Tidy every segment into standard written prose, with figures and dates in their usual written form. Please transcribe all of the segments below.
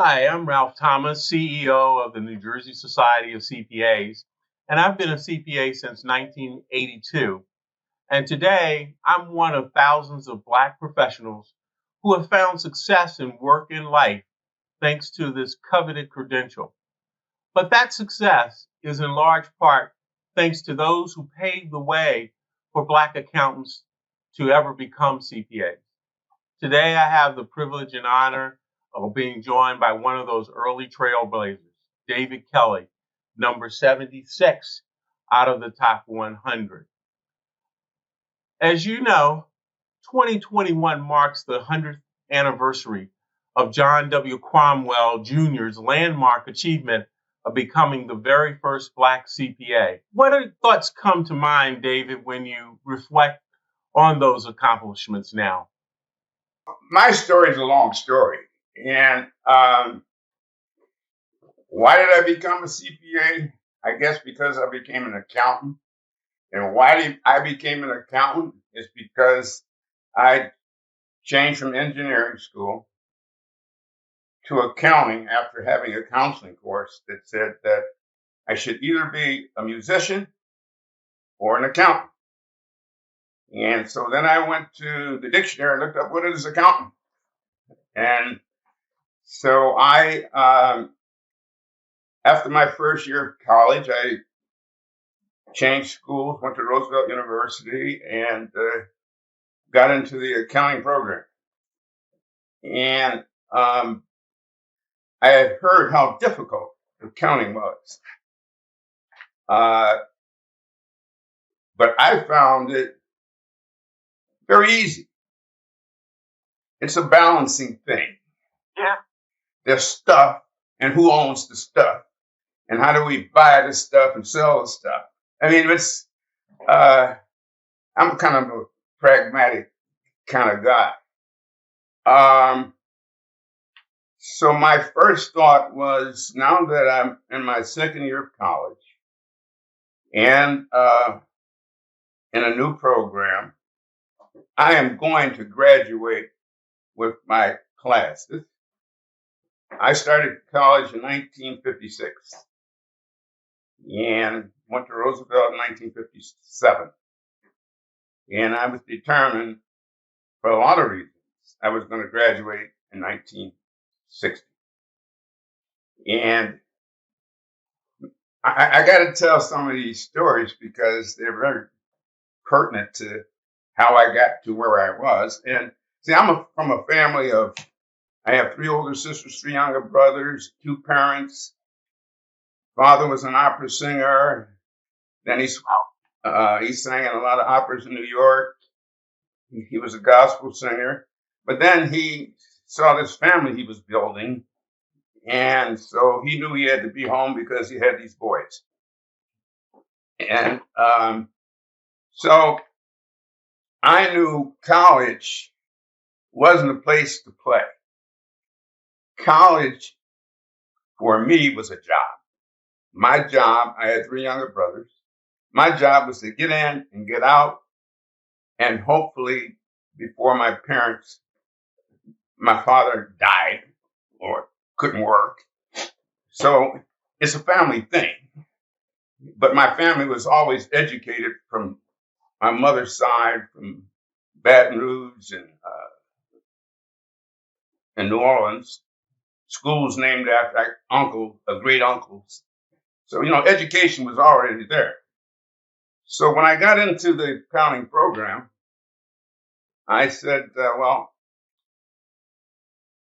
Hi, I'm Ralph Thomas, CEO of the New Jersey Society of CPAs, and I've been a CPA since 1982. And today, I'm one of thousands of Black professionals who have found success in work and life thanks to this coveted credential. But that success is in large part thanks to those who paved the way for Black accountants to ever become CPAs. Today, I have the privilege and honor of being joined by one of those early trailblazers, David Kelly, number 76 out of the top 100. As you know, 2021 marks the 100th anniversary of John W. Cromwell Jr.'s landmark achievement of becoming the very first Black CPA. What thoughts come to mind, David, when you reflect on those accomplishments now? My story is a long story. And why did I become a CPA? I guess because I became an accountant. And why I became an accountant is because I changed from engineering school to accounting after having a counseling course that said that I should either be a musician or an accountant. And so then I went to the dictionary and looked up what is accountant. And so after my first year of college, I changed schools, went to Roosevelt University, and got into the accounting program. And I had heard how difficult accounting was. But I found it very easy. It's a balancing thing. Yeah. There's stuff and who owns the stuff. And how do we buy the stuff and sell the stuff? I mean, I'm kind of a pragmatic kind of guy. So my first thought was, now that I'm in my second year of college and in a new program, I am going to graduate with my classes. I started college in 1956 and went to Roosevelt in 1957. And I was determined, for a lot of reasons, I was going to graduate in 1960. And I got to tell some of these stories because they're very pertinent to how I got to where I was. And see, from a family of, I have 3 older sisters, 3 younger brothers, 2 parents. Father was an opera singer. Then he sang in a lot of operas in New York. He was a gospel singer. But then he saw this family he was building. And so he knew he had to be home because he had these boys. And so I knew college wasn't a place to play. College, for me, was a job. My job, I had 3 younger brothers. My job was to get in and get out, and hopefully before my father died or couldn't work. So it's a family thing. But my family was always educated from my mother's side, from Baton Rouge and New Orleans. Schools named after great uncles. So, education was already there. So when I got into the accounting program, I said, well,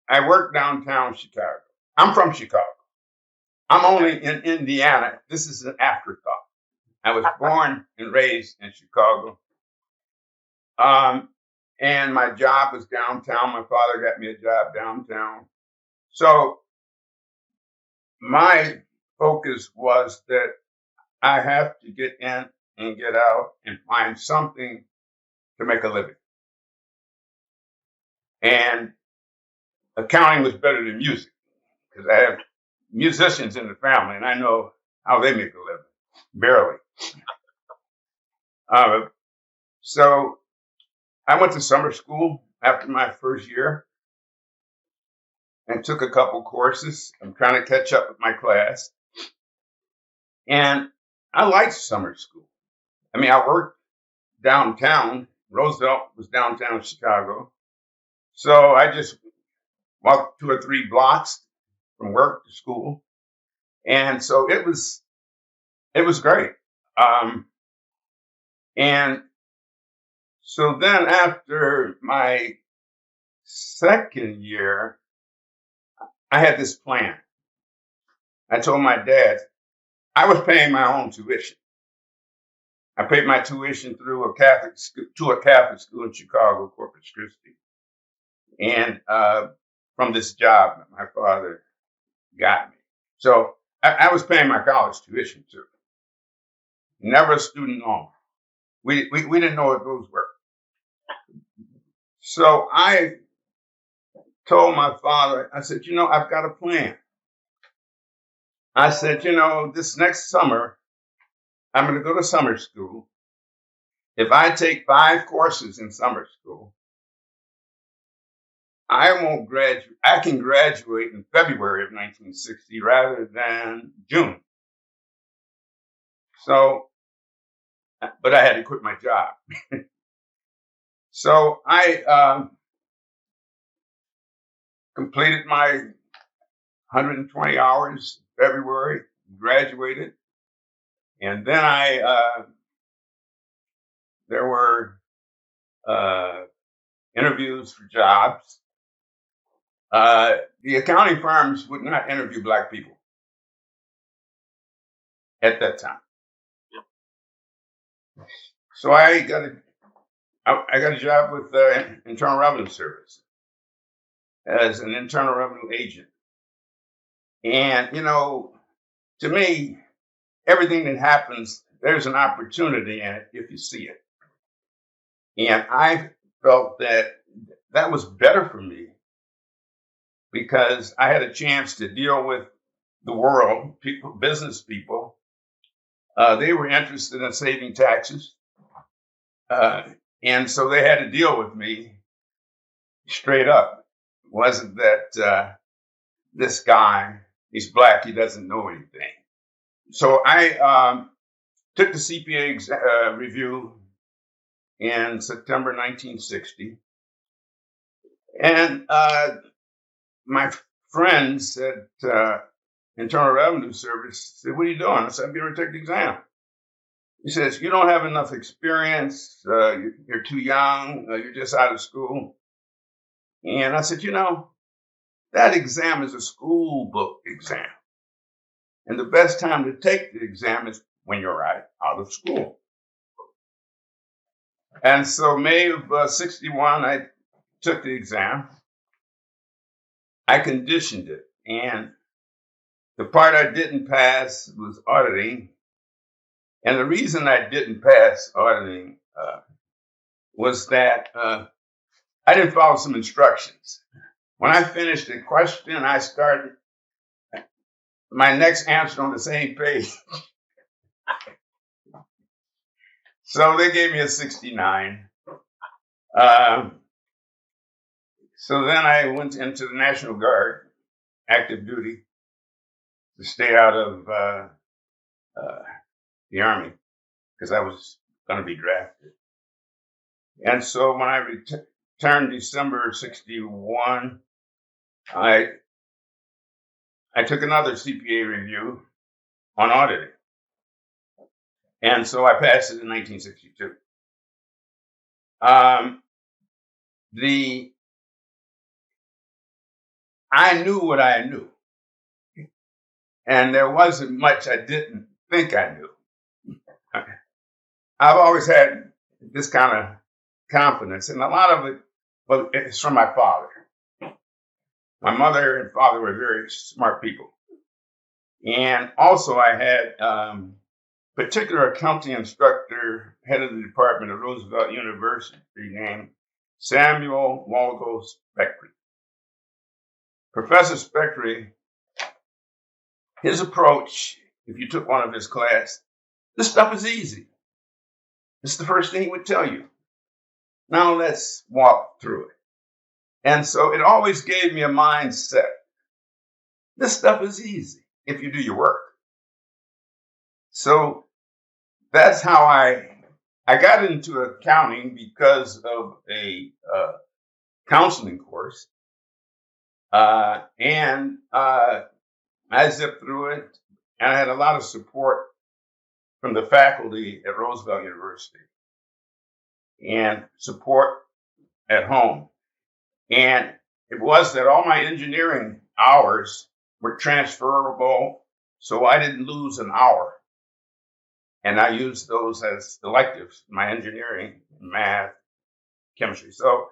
I work downtown Chicago. I'm from Chicago. I'm only in Indiana. This is an afterthought. I was born and raised in Chicago. And my job was downtown. My father got me a job downtown. So my focus was that I have to get in and get out and find something to make a living. And accounting was better than music because I have musicians in the family and I know how they make a living, barely. So I went to summer school after my first year. and took a couple courses. I'm trying to catch up with my class. And I liked summer school. I mean, I worked downtown. Roosevelt was downtown Chicago. So I just walked 2 or 3 blocks from work to school. And so it was great. Um, and so then after my second year, I had this plan. I told my dad, I was paying my own tuition. I paid my tuition through a Catholic school in Chicago, Corpus Christi, and from this job that my father got me. So I was paying my college tuition too. Never a student loan. We didn't know what those were. So I told my father, I said, I've got a plan. I said, this next summer, I'm going to go to summer school. If I take 5 courses in summer school, I won't graduate. I can graduate in February of 1960 rather than June. So, but I had to quit my job. So I completed my 120 hours in February, graduated, and then there were interviews for jobs. The accounting firms would not interview Black people at that time. So I got a job with the Internal Revenue Service as an Internal Revenue agent. And, to me, everything that happens, there's an opportunity in it if you see it. And I felt that was better for me because I had a chance to deal with the world, people, business people. They were interested in saving taxes. And so they had to deal with me straight up. It wasn't that this guy, he's Black, he doesn't know anything. So I took the CPA review in September 1960. And my friends at Internal Revenue Service said, "What are you doing?" I said, "I'm going to take the exam." He says, "You don't have enough experience. You're too young. You're just out of school." And I said, that exam is a school book exam. And the best time to take the exam is when you're out of school. And so May of 61, I took the exam. I conditioned it. And the part I didn't pass was auditing. And the reason I didn't pass auditing was that I didn't follow some instructions. When I finished the question, I started my next answer on the same page. So they gave me a 69. So then I went into the National Guard, active duty, to stay out of the Army because I was going to be drafted. And so when I returned December 61, I took another CPA review on auditing. And so I passed it in 1962. I knew what I knew. And there wasn't much I didn't think I knew. I've always had this kind of confidence, and a lot of it, well, it's from my father. My mother and father were very smart people. And also I had particular accounting instructor, head of the department of Roosevelt University, named Samuel Waldo Spectry. Professor Spectry, his approach, if you took one of his class, this stuff is easy. It's the first thing he would tell you. Now let's walk through it. And so it always gave me a mindset This stuff is easy if you do your work. So that's how I got into accounting because of a counseling course, and I zipped through it, and I had a lot of support from the faculty at Roosevelt University and support at home. And it was that all my engineering hours were transferable, so I didn't lose an hour. And I used those as electives, my engineering, math, chemistry. So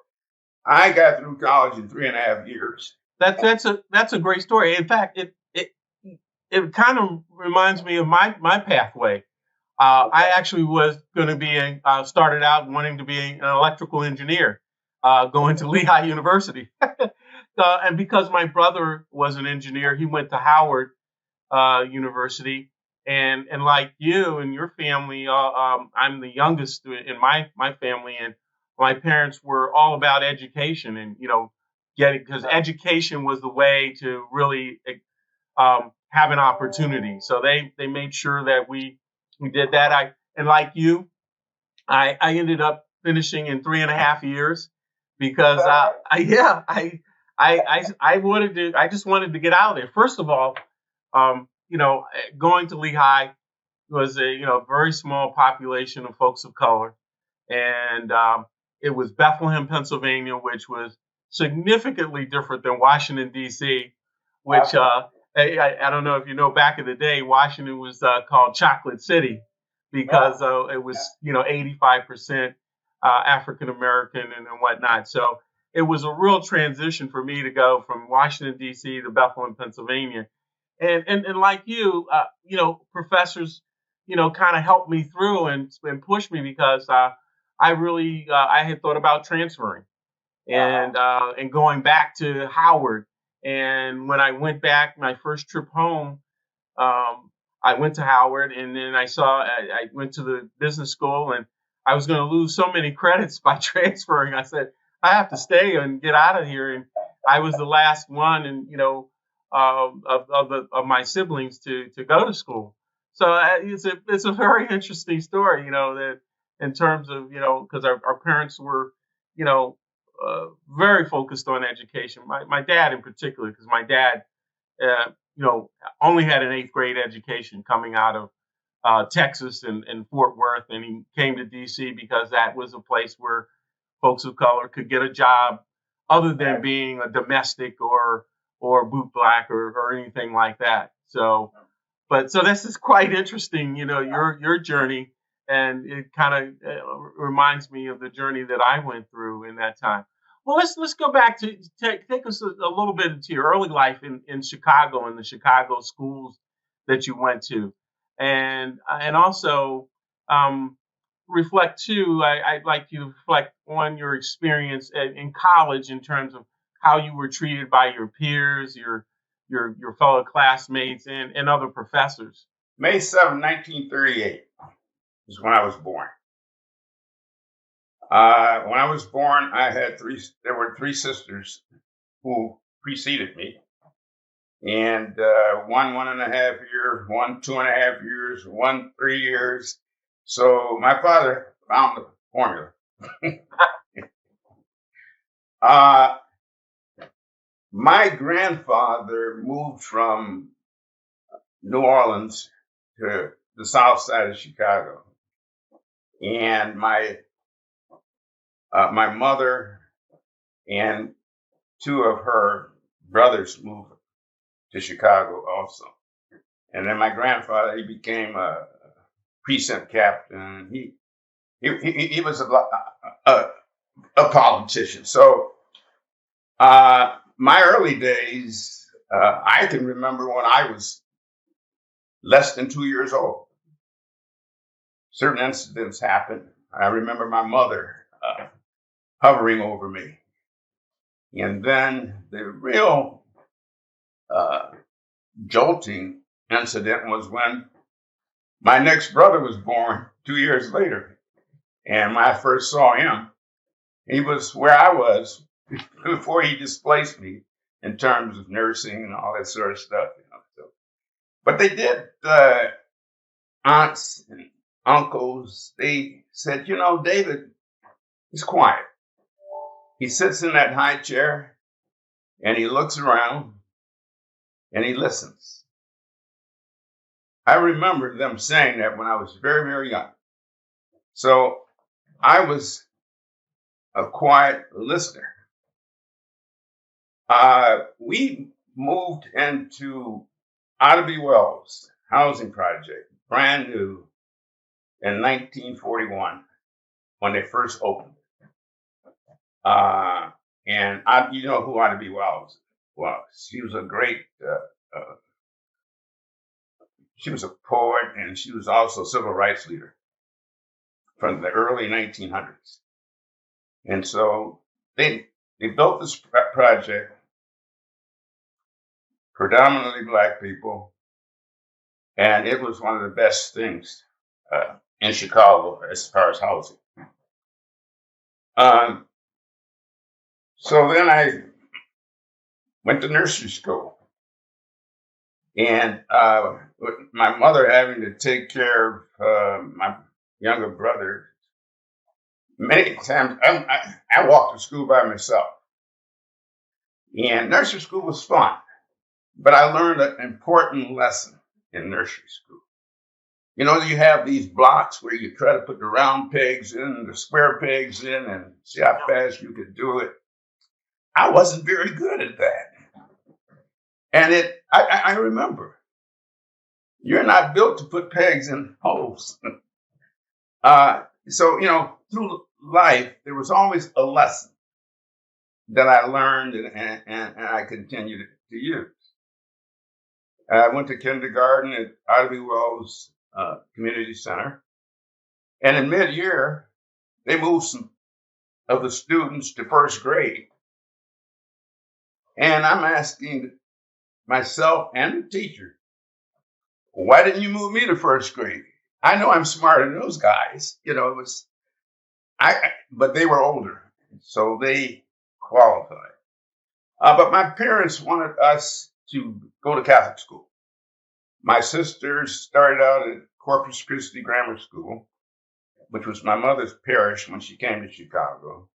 I got through college in 3.5 years. That's a great story. In fact, it kind of reminds me of my pathway. I actually was going to be started out wanting to be an electrical engineer, going to Lehigh University. And because my brother was an engineer, he went to Howard University. And like you and your family, I'm the youngest in my family, and my parents were all about education, and getting, because education was the way to really have an opportunity. So they made sure that we did that. And like you, I ended up finishing in 3.5 years because I just wanted to get out of there. First of all, going to Lehigh was a very small population of folks of color, and it was Bethlehem, Pennsylvania, which was significantly different than Washington D.C., which I don't know if you know, back in the day, Washington was called Chocolate City because it was 85% African American and whatnot. So it was a real transition for me to go from Washington D.C. to Bethlehem, Pennsylvania, and like you, professors, kind of helped me through and pushed me because I had thought about transferring and going back to Howard. And when I went back, my first trip home, I went to Howard, and then I went to the business school, and I was going to lose so many credits by transferring. I said, I have to stay and get out of here. And I was the last one, and of my siblings to go to school. So it's a very interesting story, that in terms of, because our parents were, you know, very focused on education. My dad in particular, because my dad, only had an eighth grade education coming out of Texas and Fort Worth, and he came to D.C. because that was a place where folks of color could get a job, other than being a domestic or boot black or anything like that. So this is quite interesting, your journey, and it kind of reminds me of the journey that I went through in that time. Well, let's go back to take us a little bit into your early life in Chicago and the Chicago schools that you went to, and also reflect too. I'd like you to reflect on your experience in college in terms of how you were treated by your peers, your fellow classmates, and other professors. May 7th, 1938 is when I was born. When I was born, there were three sisters who preceded me. And 1.5 years, 2.5 years, 3 years. So my father found the formula. My grandfather moved from New Orleans to the south side of Chicago. And my mother and two of her brothers moved to Chicago also. And then my grandfather, he became a precinct captain. He was a politician. So my early days, I can remember when I was less than 2 years old. Certain incidents happened. I remember my mother hovering over me. And then the real jolting incident was when my next brother was born 2 years later. And when I first saw him, he was where I was before he displaced me. in terms of nursing and all that sort of stuff. So, but they did. Aunts and uncles, they said, David is quiet. He sits in that high chair and he looks around and he listens. I remember them saying that when I was very, very young. So I was a quiet listener. We moved into Otterby Wells housing project, brand new, in 1941 when they first opened. And you know who Otterby Wells was. She was a great, she was a poet, and she was also a civil rights leader from the early 1900s. And so they built this project, predominantly Black people, and it was one of the best things in Chicago as far as housing. So then I went to nursery school, and with my mother having to take care of my younger brother, many times I walked to school by myself. And nursery school was fun, but I learned an important lesson in nursery school. You have these blocks where you try to put the round pegs in, the square pegs in, and see how fast you could do it. I wasn't very good at that. And I remember, you're not built to put pegs in holes. So, through life, there was always a lesson that I learned and I continued to use. I went to kindergarten at Otterby Wells Community Center. And in mid-year, they moved some of the students to first grade. And I'm asking myself and the teacher, why didn't you move me to first grade? I know I'm smarter than those guys. But they were older, so they qualified. But my parents wanted us to go to Catholic school. My sisters started out at Corpus Christi Grammar School, which was my mother's parish when she came to Chicago.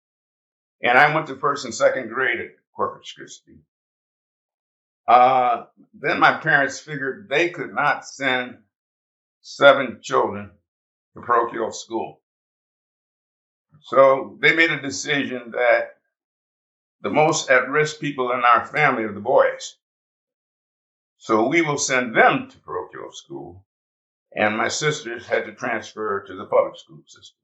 And I went to first and second grade at Corpus Christi. Then my parents figured they could not send 7 children to parochial school. So they made a decision that the most at-risk people in our family are the boys. So we will send them to parochial school. And my sisters had to transfer to the public school system.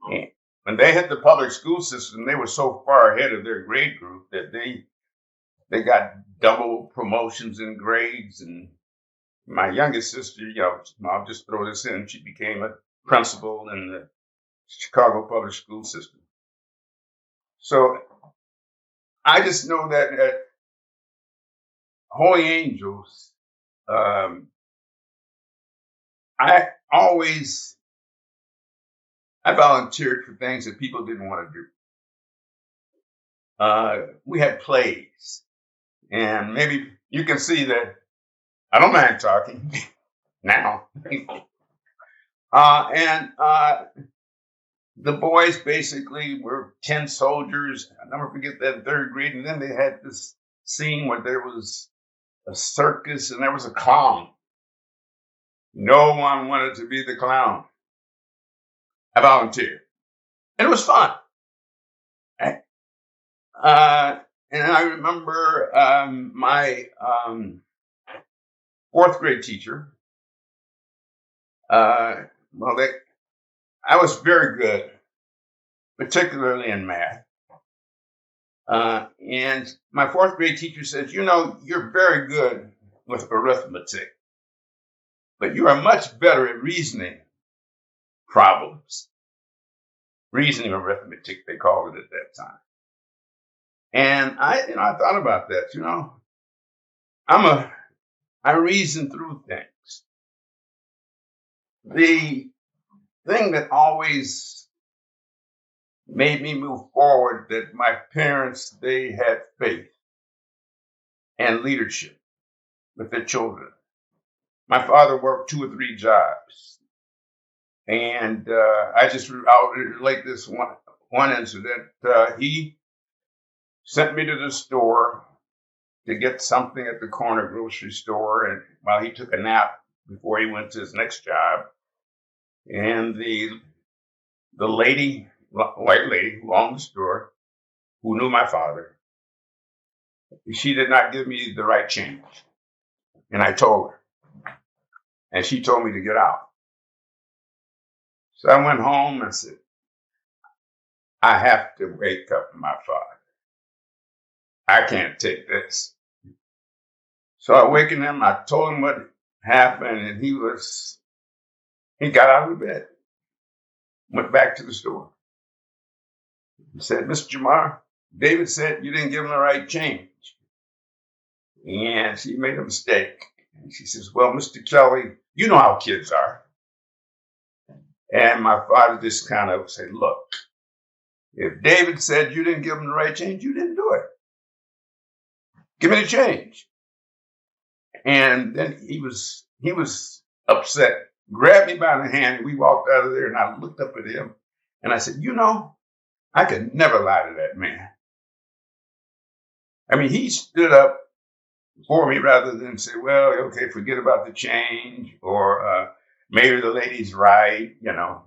And when they hit the public school system, they were so far ahead of their grade group that they got double promotions in grades. And my youngest sister, I'll just throw this in, she became a principal in the Chicago public school system. So I just know that at Holy Angels, I volunteered for things that people didn't want to do. We had plays, and maybe you can see that I don't mind talking now. The boys basically were 10 soldiers. I'll never forget that in 3rd grade. And then they had this scene where there was a circus and there was a clown. No one wanted to be the clown. I volunteered. And it was fun. And I remember my 4th grade teacher. I was very good, particularly in math. And my 4th grade teacher says, you're very good with arithmetic, but you are much better at reasoning problems. Reasoning arithmetic, they called it at that time. And I thought about that, I reason through things. The thing that always made me move forward, that my parents, they had faith and leadership with their children. My father worked 2 or 3 jobs. And I'll relate this one incident. He sent me to the store to get something at the corner grocery store, and while he took a nap before he went to his next job, and the lady, white lady who owned the store, who knew my father, she did not give me the right change, and I told her, and she told me to get out. So I went home and said, I have to wake up my father. I can't take this. So I wakened him. I told him what happened, and he got out of bed, went back to the store. He said, Mr. Jamar, David said you didn't give him the right change. And she made a mistake. And she says, well, Mr. Kelly, you know how kids are. And my father just kind of said, look, if David said you didn't give him the right change, you didn't do it. Give me the change. And then he was upset, grabbed me by the hand, and we walked out of there, and I looked up at him, and I said, you know, I could never lie to that man. I mean, he stood up for me rather than say, well, okay, forget about the change, or maybe the lady's right, no.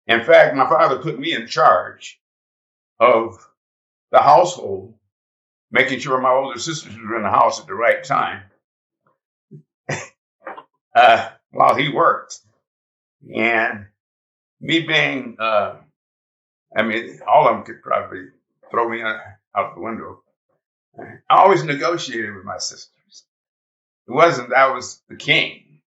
In fact, my father put me in charge of the household, making sure my older sisters were in the house at the right time while he worked. And me being, all of them could probably throw me out the window. I always negotiated with my sisters. It wasn't I was the king.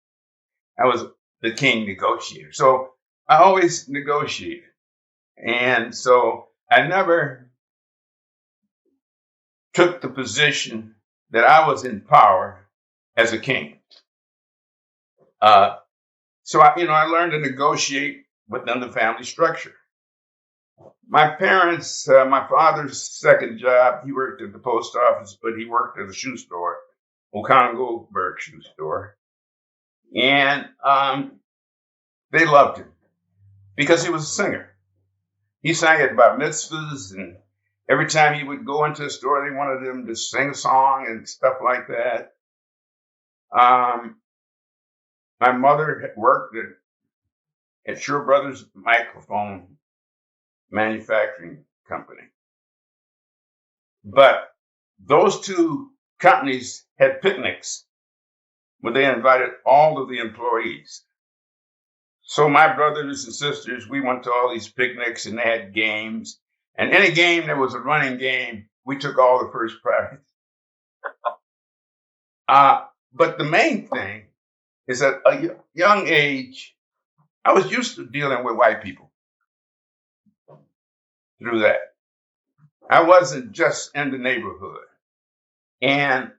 I was the king negotiator. So I always negotiated. And so I never took the position that I was in power as a king. So I learned to negotiate within the family structure. My parents, my father's second job, he worked at the post office, but he worked at a shoe store, O'Connell Goldberg shoe store. And they loved him because he was a singer. He sang at bar mitzvahs, and every time he would go into a store, they wanted him to sing a song and stuff like that. My mother had worked at Shure Brothers Microphone Manufacturing Company. But those 2 companies had picnics where they invited all of the employees. So my brothers and sisters, we went to all these picnics, and they had games. And any game that was a running game, we took all the first prize. But the main thing is at a young age, I was used to dealing with white people through that. I wasn't just in the neighborhood. And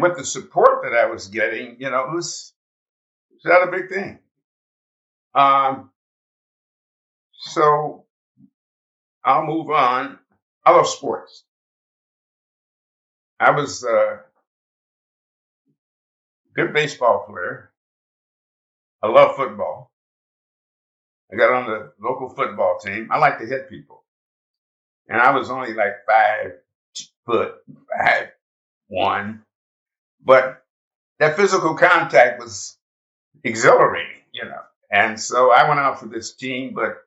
with the support that I was getting, it was not a big thing. So I'll move on. I love sports. I was a good baseball player. I love football. I got on the local football team. I like to hit people. And I was only like 5'1", but that physical contact was exhilarating, And so I went out for this team, but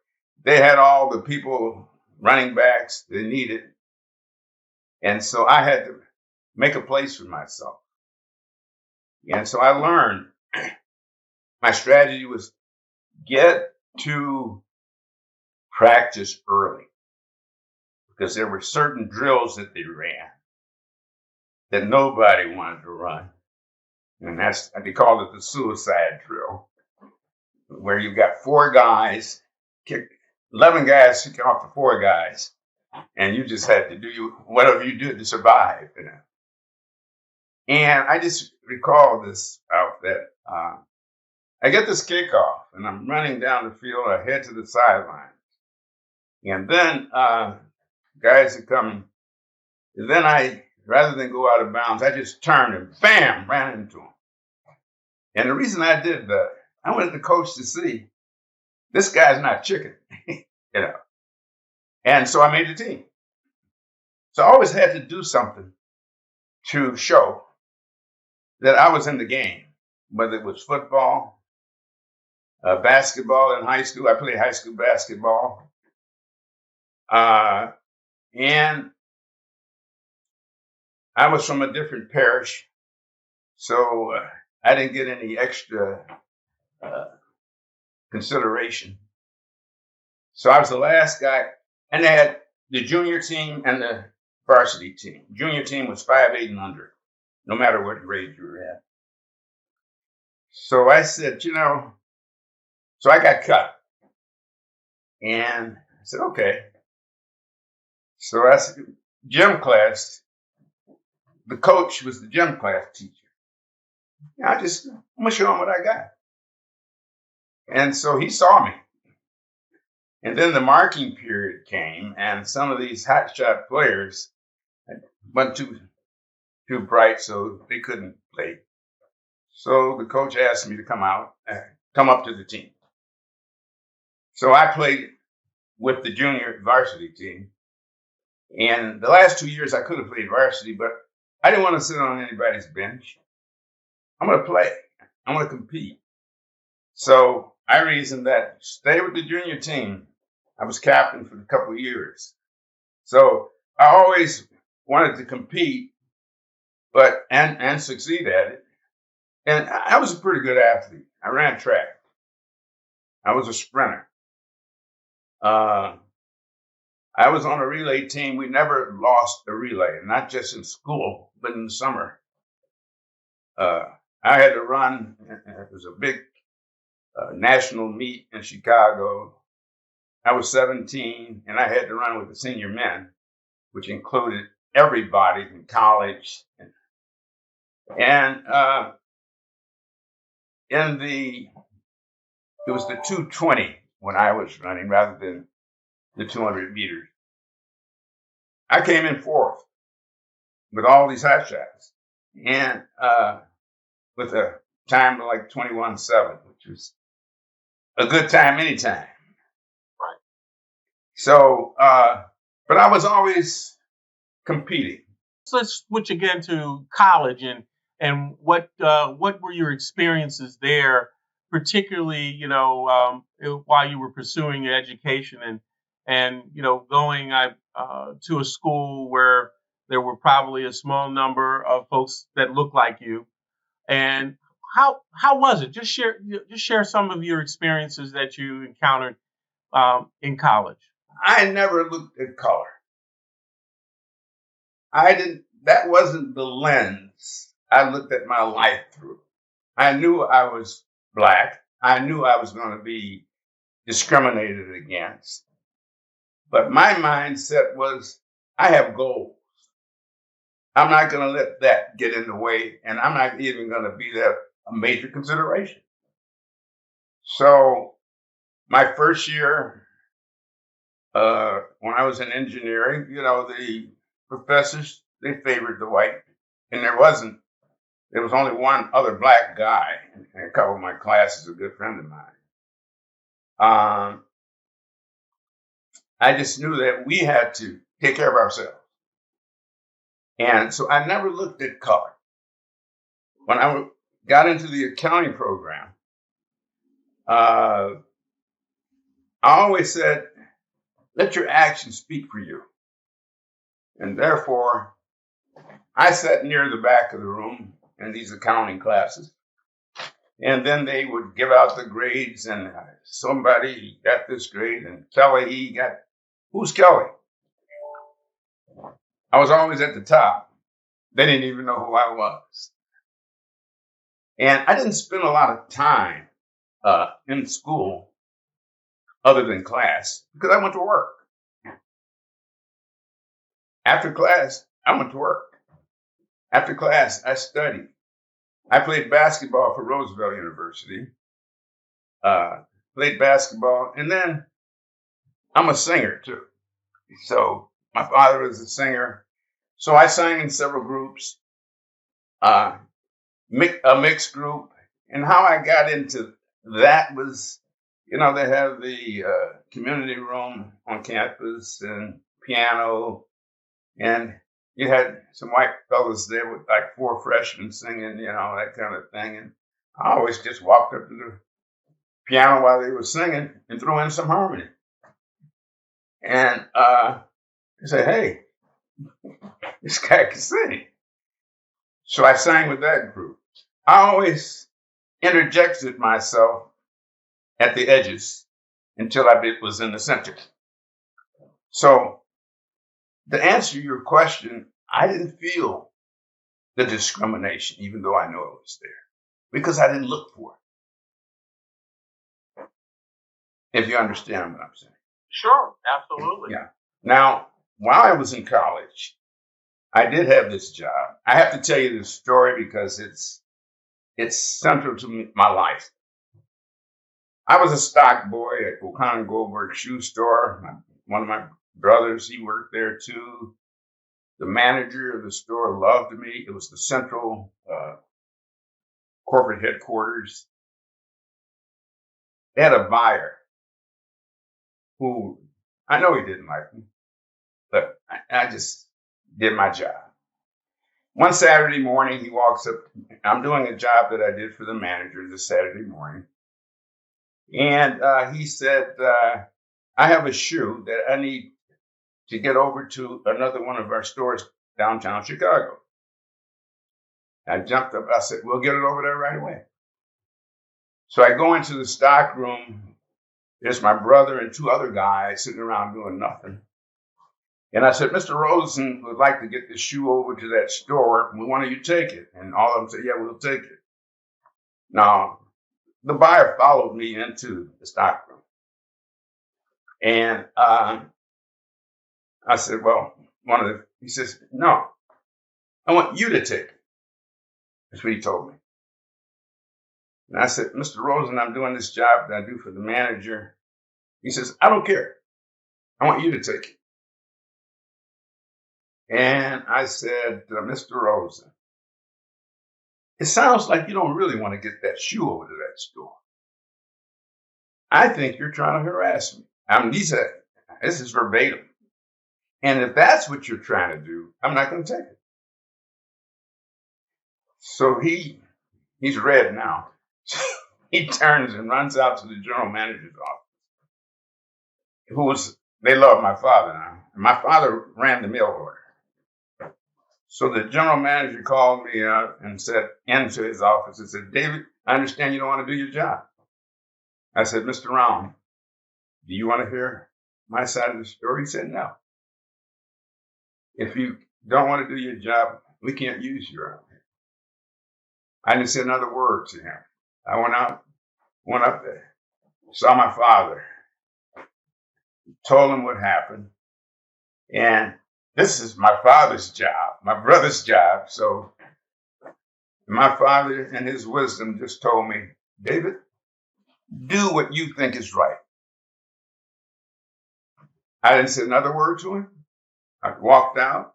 they had all the people, running backs they needed. And so I had to make a place for myself. And so I learned my strategy was get to practice early, because there were certain drills that they ran that nobody wanted to run. And they called it the suicide drill, where you got 4 guys, 11 guys kick off the 4 guys, and you just had to do whatever you did to survive. And I just recall this outfit. I get this kickoff, and I'm running down the field. I head to the sideline. And then guys are coming Then rather than go out of bounds, I just turned and bam, ran into him. And the reason I did that, I wanted the coach to see this guy's not chicken, you know. And so I made the team. So I always had to do something to show that I was in the game, whether it was football, basketball in high school. I played high school basketball. And I was from a different parish, so I didn't get any extra consideration. So I was the last guy, and they had the junior team and the varsity team. Junior team was 5'8" and under, no matter what grade you were at. So I said, so I got cut. And I said, okay. So I said, gym class, the coach was the gym class teacher. I'm going to show him what I got. And so he saw me. And then the marking period came, and some of these hotshot players went too bright, so they couldn't play. So the coach asked me to come up to the team. So I played with the junior varsity team. And the last 2 years I could have played varsity, but I didn't want to sit on anybody's bench. I'm going to play. I'm going to compete. So I reasoned that stay with the junior team. I was captain for a couple of years. So I always wanted to compete, and succeed at it. And I was a pretty good athlete. I ran track. I was a sprinter. I was on a relay team. We never lost a relay, not just in school, but in the summer. I had to run. It was a big national meet in Chicago. I was 17, and I had to run with the senior men, which included everybody in college. And it was the 220 when I was running rather than the 200 meters. I came in fourth with all these hot shots, and with a time of like 21:7, which was a good time anytime. Right. So, but I was always competing. So let's switch again to college, and what were your experiences there, particularly while you were pursuing your education and going to a school where there were probably a small number of folks that looked like you, and how was it? Just share some of your experiences that you encountered in college. I never looked at color. That wasn't the lens I looked at my life through. I knew I was Black. I knew I was going to be discriminated against. But my mindset was, I have goals. I'm not going to let that get in the way, and I'm not even going to be that a major consideration. So my first year, when I was in engineering, the professors, they favored the white, and there was only one other Black guy in a couple of my classes, a good friend of mine. I just knew that we had to take care of ourselves. And so I never looked at color. When I got into the accounting program, I always said, let your actions speak for you. And therefore, I sat near the back of the room in these accounting classes. And then they would give out the grades, and somebody got this grade, and Kelly, who's Kelly? I was always at the top. They didn't even know who I was. And I didn't spend a lot of time in school other than class because I went to work. After class, I went to work. After class, I studied. I played basketball for Roosevelt University. Played basketball, and then I'm a singer too. So my father was a singer. So I sang in several groups, a mixed group. And how I got into that was, they have the community room on campus and piano. And you had some white fellas there with like 4 freshmen singing, that kind of thing. And I always just walked up to the piano while they were singing and threw in some harmony. And they said, hey, this guy can sing. So I sang with that group. I always interjected myself at the edges until I was in the center. So to answer your question, I didn't feel the discrimination, even though I know it was there, because I didn't look for it. If you understand what I'm saying. Sure, absolutely. Yeah. Now, while I was in college, I did have this job. I have to tell you this story because it's central to my life. I was a stock boy at O'Connor Goldberg shoe store. One of my brothers, he worked there too. The manager of the store loved me. It was the central corporate headquarters. They had a buyer who, I know he didn't like me, but I just did my job. One Saturday morning, he walks up. I'm doing a job that I did for the manager this Saturday morning. And he said, I have a shoe that I need to get over to another one of our stores downtown Chicago. I jumped up. I said, we'll get it over there right away. So I go into the stock room. There's my brother and 2 other guys sitting around doing nothing. And I said, Mr. Rosen would like to get the shoe over to that store. Will one of you take it? And all of them said, yeah, we'll take it. Now, the buyer followed me into the stock room. And I said, well, he says, no, I want you to take it. That's what he told me. And I said, Mr. Rosen, I'm doing this job that I do for the manager. He says, I don't care. I want you to take it. And I said, Mr. Rosen, it sounds like you don't really want to get that shoe over to that store. I think you're trying to harass me. This is verbatim. And if that's what you're trying to do, I'm not going to take it. So he's red now. He turns and runs out to the general manager's office. They love my father now. My father ran the mail order. So the general manager called me up and said into his office and said, David, I understand you don't want to do your job. I said, Mr. Round, do you want to hear my side of the story? He said, no. If you don't want to do your job, we can't use you around here. I didn't say another word to him. I went up there, saw my father, told him what happened. And this is my father's job, my brother's job. So my father, in his wisdom, just told me, David, do what you think is right. I didn't say another word to him. I walked out.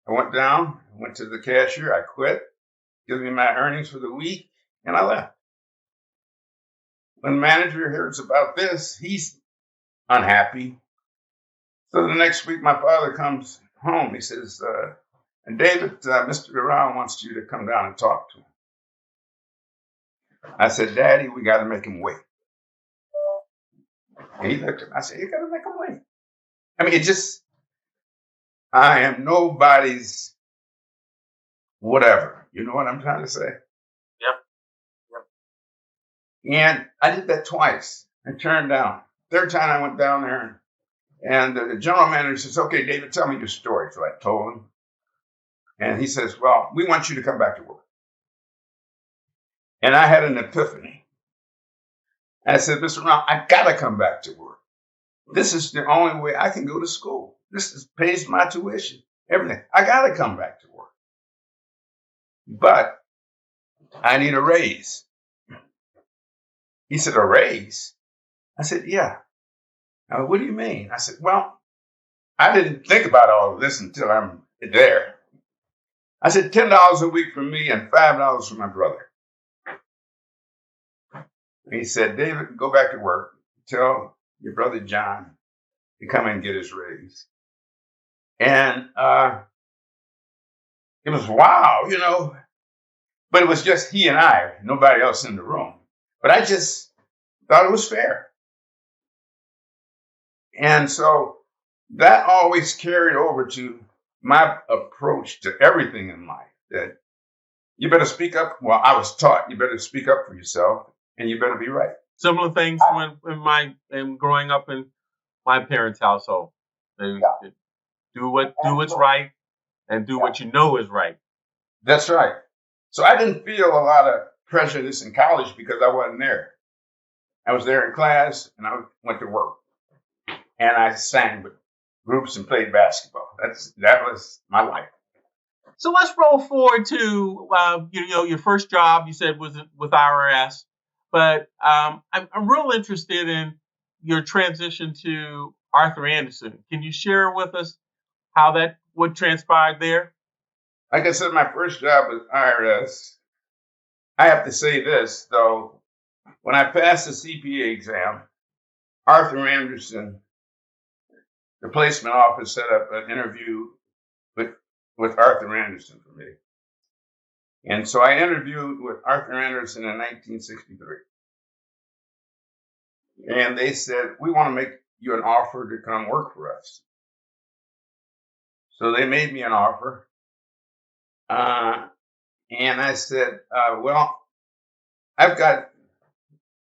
I went down, went to the cashier. I quit, gave me my earnings for the week, and I left. When the manager hears about this, he's unhappy. So the next week, my father comes home. He says, David, Mr. Duran wants you to come down and talk to him. I said, Daddy, we got to make him wait. And he looked at me. I said, you got to make him wait. I mean, I am nobody's whatever. You know what I'm trying to say? Yep. And I did that twice. I turned down. Third time I went down there, and the general manager says, okay, David, tell me your story. So I told him. And he says, well, we want you to come back to work. And I had an epiphany. I said, Mr. Brown, I got to come back to work. This is the only way I can go to school. Pays my tuition, everything. I got to come back to work. But I need a raise. He said, a raise? I said, yeah. What do you mean? I said, well, I didn't think about all of this until I'm there. I said, $10 a week for me and $5 for my brother. And he said, David, go back to work. Tell your brother John to come and get his raise. And it was wow, but it was just he and I, nobody else in the room. But I just thought it was fair. And so that always carried over to my approach to everything in life, that you better speak up. Well, I was taught you better speak up for yourself and you better be right. Similar things when growing up in my parents' household. They do what's right and do what you know is right. That's right. So I didn't feel a lot of prejudice in college because I wasn't there. I was there in class and I went to work. And I sang with groups and played basketball. That was my life. So let's roll forward to your first job. You said was with IRS, but I'm real interested in your transition to Arthur Andersen. Can you share with us what transpired there? Like I said, my first job with IRS. I have to say this though: when I passed the CPA exam, Arthur Andersen, the placement office, set up an interview with Arthur Andersen for me. And so I interviewed with Arthur Andersen in 1963. And they said, we want to make you an offer to come work for us. So they made me an offer. And I said, well, I've got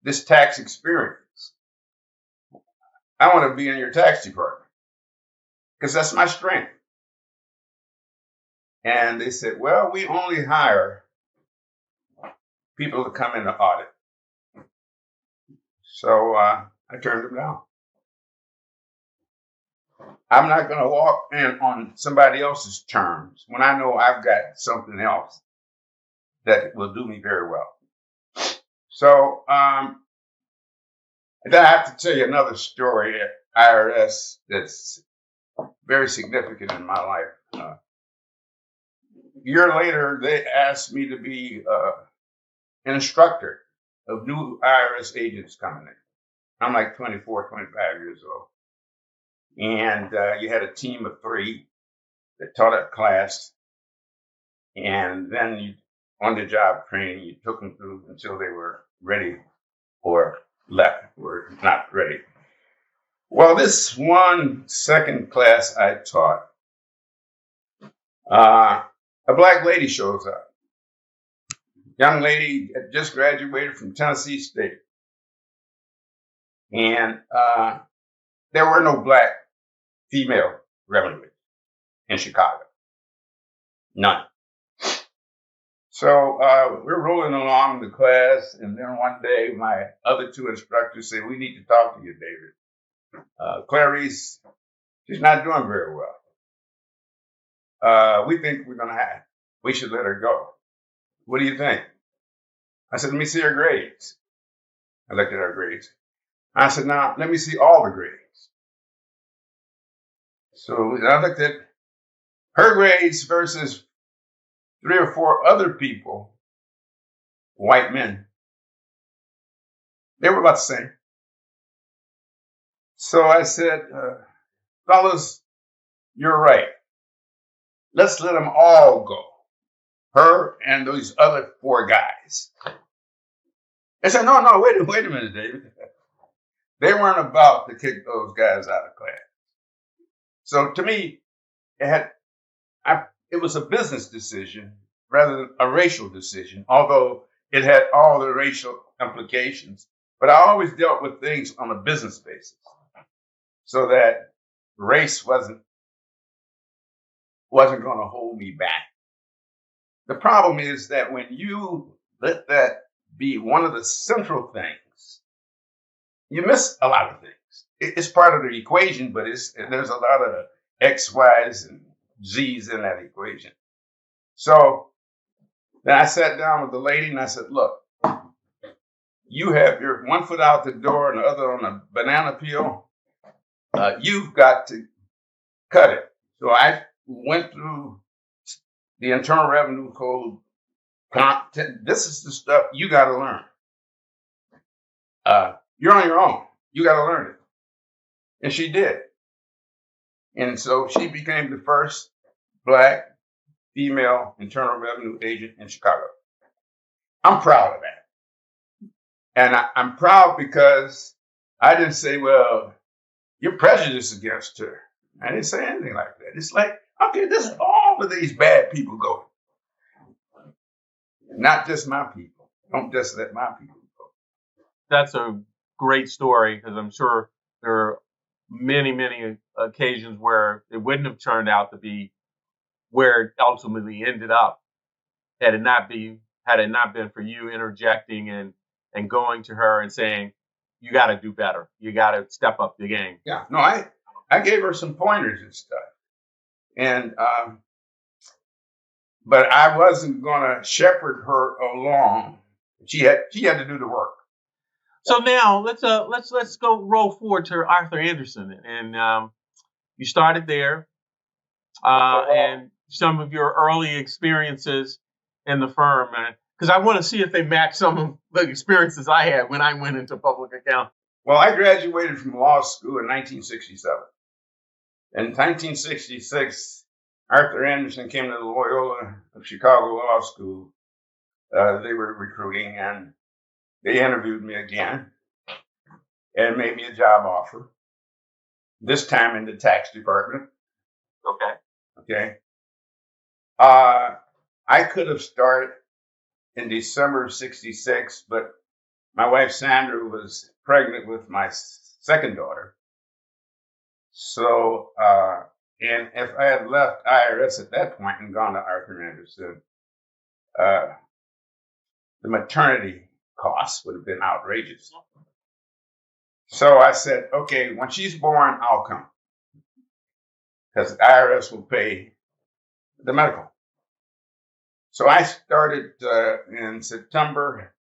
this tax experience. I want to be in your tax department because that's my strength. And they said, well, we only hire people to come in to audit. So I turned them down. I'm not going to walk in on somebody else's terms when I know I've got something else that will do me very well. So then I have to tell you another story at IRS that's very significant in my life. A year later, they asked me to be an instructor of new IRS agents coming in. I'm like 24, 25 years old. And you had a team of 3 that taught a class. And then you, on the job training, you took them through until they were ready or not ready. Well, this one second class I taught, a black lady shows up. Young lady had just graduated from Tennessee State. And there were no black female revenuers in Chicago. None. So we're rolling along the class, and then one day my other 2 instructors say, we need to talk to you, David. Clarice, she's not doing very well. We think we should let her go. What do you think? I said, let me see her grades. I looked at her grades. I said, now, let me see all the grades. So I looked at her grades versus 3 or 4 other people, white men. They were about the same. So I said, fellas, you're right. Let's let them all go. Her and those other 4 guys. I said, no, wait a minute, David. They weren't about to kick those guys out of class. So to me, it was a business decision rather than a racial decision, although it had all the racial implications. But I always dealt with things on a business basis so that race wasn't going to hold me back. The problem is that when you let that be one of the central things, you miss a lot of things. It's part of the equation, but there's a lot of X, Y's, and Z's in that equation. So then I sat down with the lady and I said, look, you have your 1 foot out the door and the other on a banana peel. You've got to cut it. So I went through the Internal Revenue Code. This is the stuff you got to learn. You're on your own. You got to learn it. And she did. And so she became the first Black female Internal Revenue agent in Chicago. I'm proud of that. And I'm proud because I didn't say, well, you're prejudiced against her. I didn't say anything like that. It's like, okay, this is all of these bad people go. Not just my people. Don't just let my people go. That's a great story, because I'm sure there are many, many occasions where it wouldn't have turned out to be where it ultimately ended up had it not been for you interjecting and going to her and saying, you got to do better. You got to step up the game. Yeah, no, I gave her some pointers and stuff. And, but I wasn't going to shepherd her along. She had to do the work. So now let's go roll forward to Arthur Anderson, and you started there, and some of your early experiences in the firm, because I want to see if they match some of the experiences I had when I went into public accounting. Well, I graduated from law school in 1967. In 1966, Arthur Anderson came to the Loyola of Chicago Law School. They were recruiting, and they interviewed me again and made me a job offer, this time in the tax department. Okay. I could have started in December of 66, but my wife Sandra was pregnant with my second daughter. So, and if I had left IRS at that point and gone to Arthur Anderson, the maternity costs would have been outrageous. So I said, okay, when she's born, I'll come, because IRS will pay the medical. So I started in September.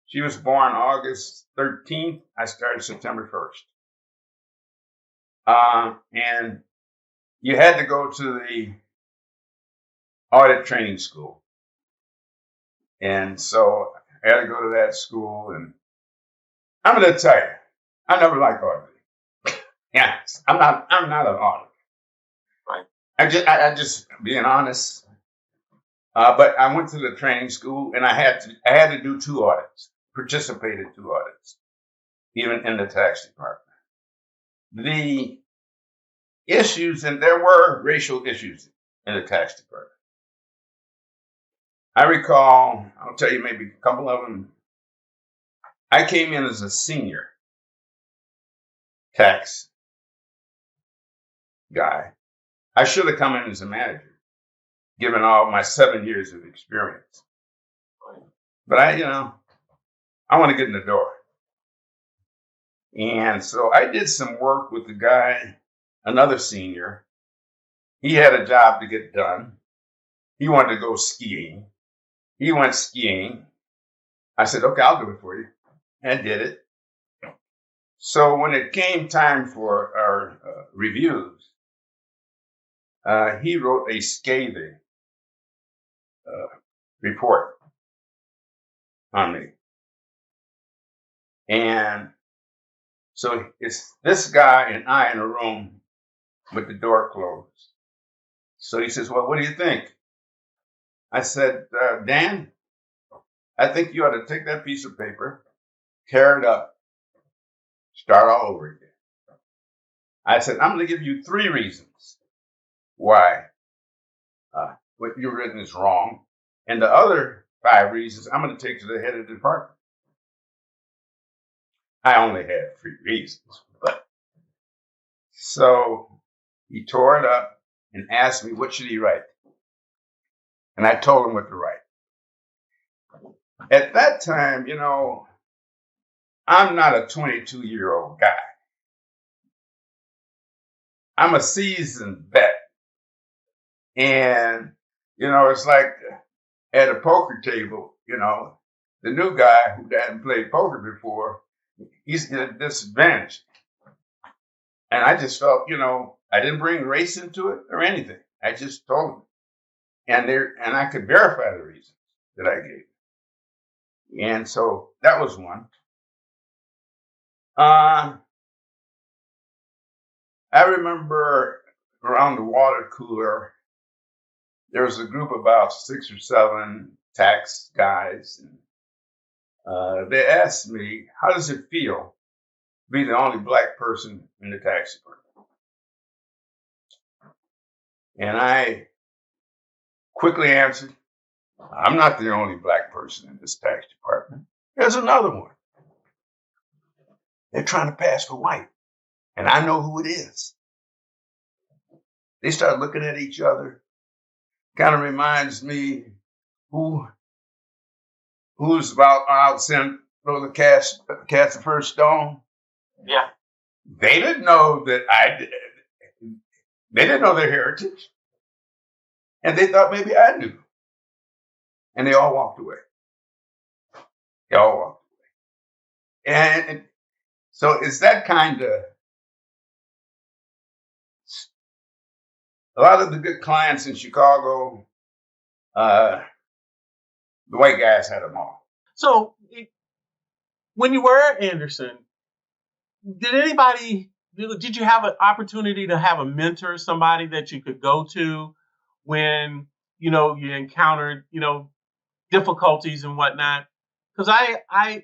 She was born August 13th. I started September 1st. And you had to go to the audit training school. And so I had to go to that school. And I'm going to tell you, I never liked auditing. Yes, I'm not an auditor. Right. I just being honest. But I went to the training school, and I had to do 2 audits, participate in 2 audits, even in the tax department. The issues, and there were racial issues in the tax department. I recall, I'll tell you maybe a couple of them. I came in as a senior tax guy. I should have come in as a manager, given all my 7 years of experience. But I want to get in the door. And so I did some work with the guy, another senior. He had a job to get done. He wanted to go skiing. He went skiing. I said, okay, I'll do it for you. And did it. So when it came time for our reviews, he wrote a scathing report on me. And so it's this guy and I in a room with the door closed. So he says, well, what do you think? I said, Dan, I think you ought to take that piece of paper, tear it up, start all over again. I said, I'm going to give you 3 reasons why what you've written is wrong. And the other 5 reasons I'm going to take to the head of the department. I only had 3 reasons. But so he tore it up and asked me, what should he write? And I told him what to write. At that time, I'm not a 22-year-old guy. I'm a seasoned vet. And, it's like at a poker table, the new guy who hadn't played poker before, he's at a disadvantage. And I just felt, I didn't bring race into it or anything. I just told him. and I could verify the reasons that I gave. And so that was one. I remember around the water cooler, there was a group of about 6 or 7 tax guys. And they asked me, how does it feel to be the only black person in the tax department? And I quickly answered, I'm not the only black person in this tax department. There's another one. They're trying to pass for white, and I know who it is. They start looking at each other. Kind of reminds me who's about out send throw the cast the first stone. Yeah. They didn't know that I did. They didn't know their heritage, and they thought maybe I knew. And they all walked away. They all walked away. And so it's that kind of. A lot of the good clients in Chicago, the white guys had them all. So when you were at Anderson, did you have an opportunity to have a mentor, somebody that you could go to when, you encountered, difficulties and whatnot? Because I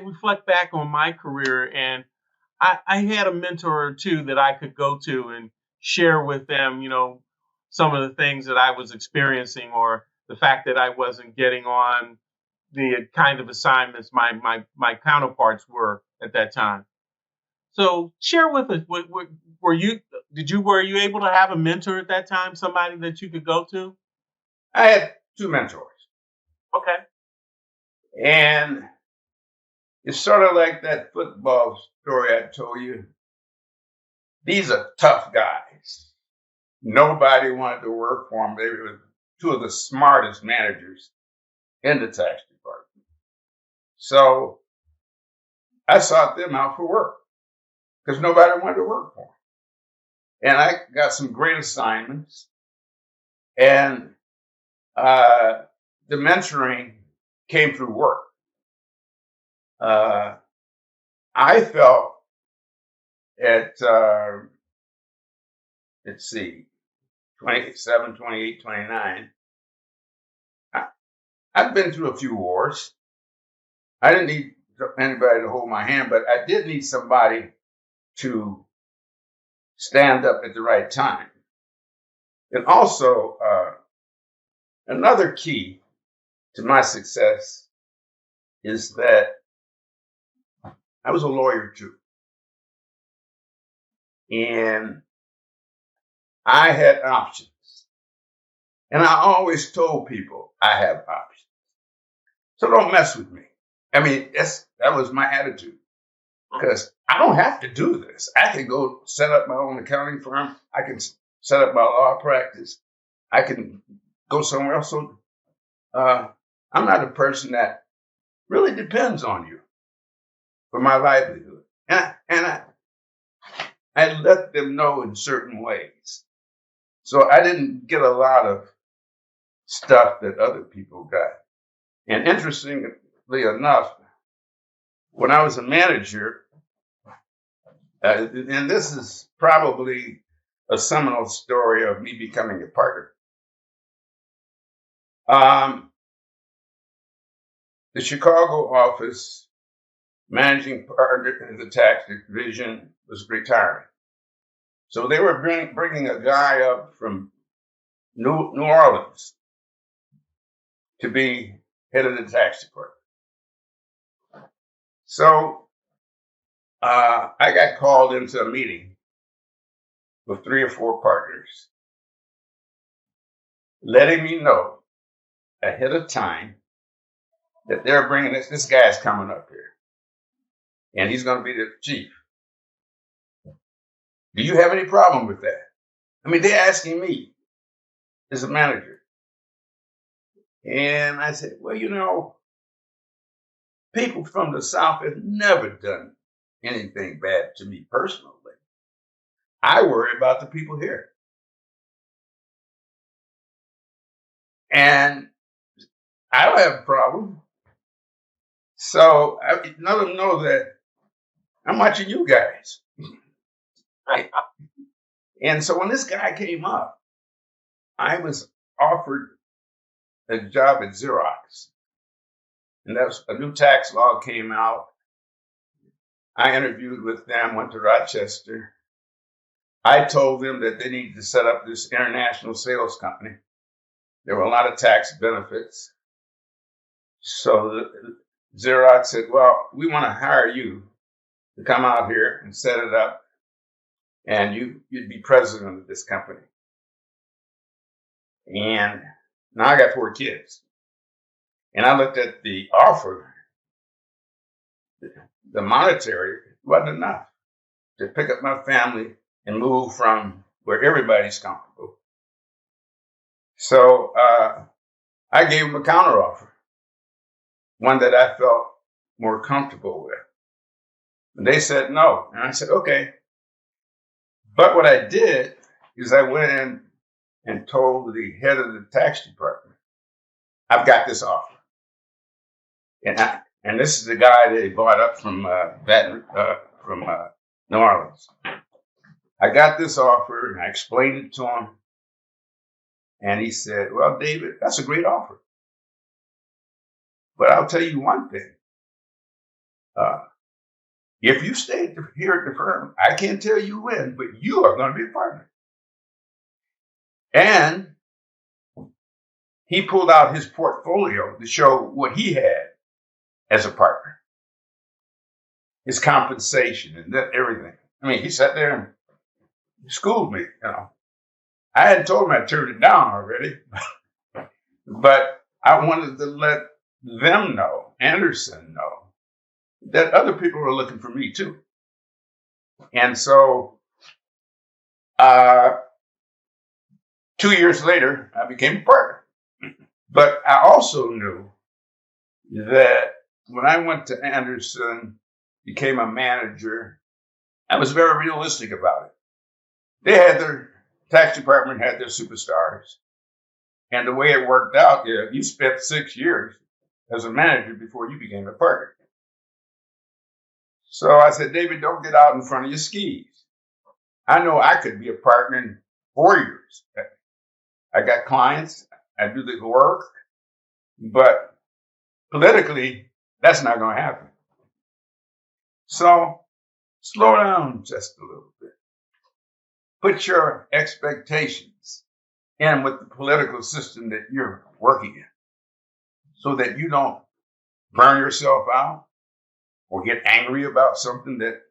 reflect back on my career, and I had a mentor or two that I could go to and share with them, some of the things that I was experiencing, or the fact that I wasn't getting on the kind of assignments my counterparts were at that time. So share with us, were you able to have a mentor at that time, somebody that you could go to? I had 2 mentors. Okay. And it's sort of like that football story I told you. These are tough guys. Nobody wanted to work for them. They were 2 of the smartest managers in the tax department. So I sought them out for work because nobody wanted to work for them. And I got some great assignments. And the mentoring came through work. I felt at, let's see, 27, 28, 29, I've been through a few wars. I didn't need anybody to hold my hand, but I did need somebody to stand up at the right time. And also, another key to my success is that I was a lawyer too. And I had options. And I always told people I have options. So don't mess with me. I mean, that was my attitude. Because I don't have to do this. I can go set up my own accounting firm. I can set up my law practice. I can go somewhere else. So I'm not a person that really depends on you for my livelihood. And I let them know in certain ways. So I didn't get a lot of stuff that other people got. And interestingly enough, when I was a manager, and this is probably a seminal story of me becoming a partner. The Chicago office managing partner in the tax division was retiring. So they were bringing a guy up from New Orleans to be head of the tax department. So I got called into a meeting with 3 or 4 partners, letting me know ahead of time that they're bringing this guy's coming up here, and he's going to be the chief. Do you have any problem with that? I mean, they're asking me as a manager. And I said, well, people from the South have never done anything bad to me personally. I worry about the people here. And I don't have a problem. So I let them know that I'm watching you guys. And so when this guy came up, I was offered a job at Xerox. And that was a new tax law came out. I interviewed with them, went to Rochester. I told them that they needed to set up this international sales company. There were a lot of tax benefits. So Xerox said, well, we want to hire you to come out here and set it up, and you'd be president of this company. And now I got 4 kids. And I looked at the offer, the monetary wasn't enough to pick up my family and move from where everybody's comfortable. So I gave them a counteroffer, one that I felt more comfortable with. And they said no. And I said, okay. But what I did is I went in and told the head of the tax department, I've got this offer. And this is the guy they bought up from New Orleans. I got this offer and I explained it to him. And he said, well, David, that's a great offer. But I'll tell you one thing. If you stay here at the firm, I can't tell you when, but you are going to be a partner. And he pulled out his portfolio to show what he had as a partner, his compensation and everything. I mean, he sat there and schooled me, I hadn't told him I turned it down already, but I wanted to let them know, Anderson know, that other people were looking for me too. And so 2 years later, I became a partner. But I also knew that when I went to Anderson, became a manager, I was very realistic about it. They had their tax department, had their superstars. And the way it worked out, you spent 6 years as a manager before you became a partner. So I said, David, don't get out in front of your skis. I know I could be a partner in 4 years. I got clients, I do the work, but politically, that's not going to happen. So slow down just a little bit. Put your expectations in with the political system that you're working in so that you don't burn yourself out or get angry about something that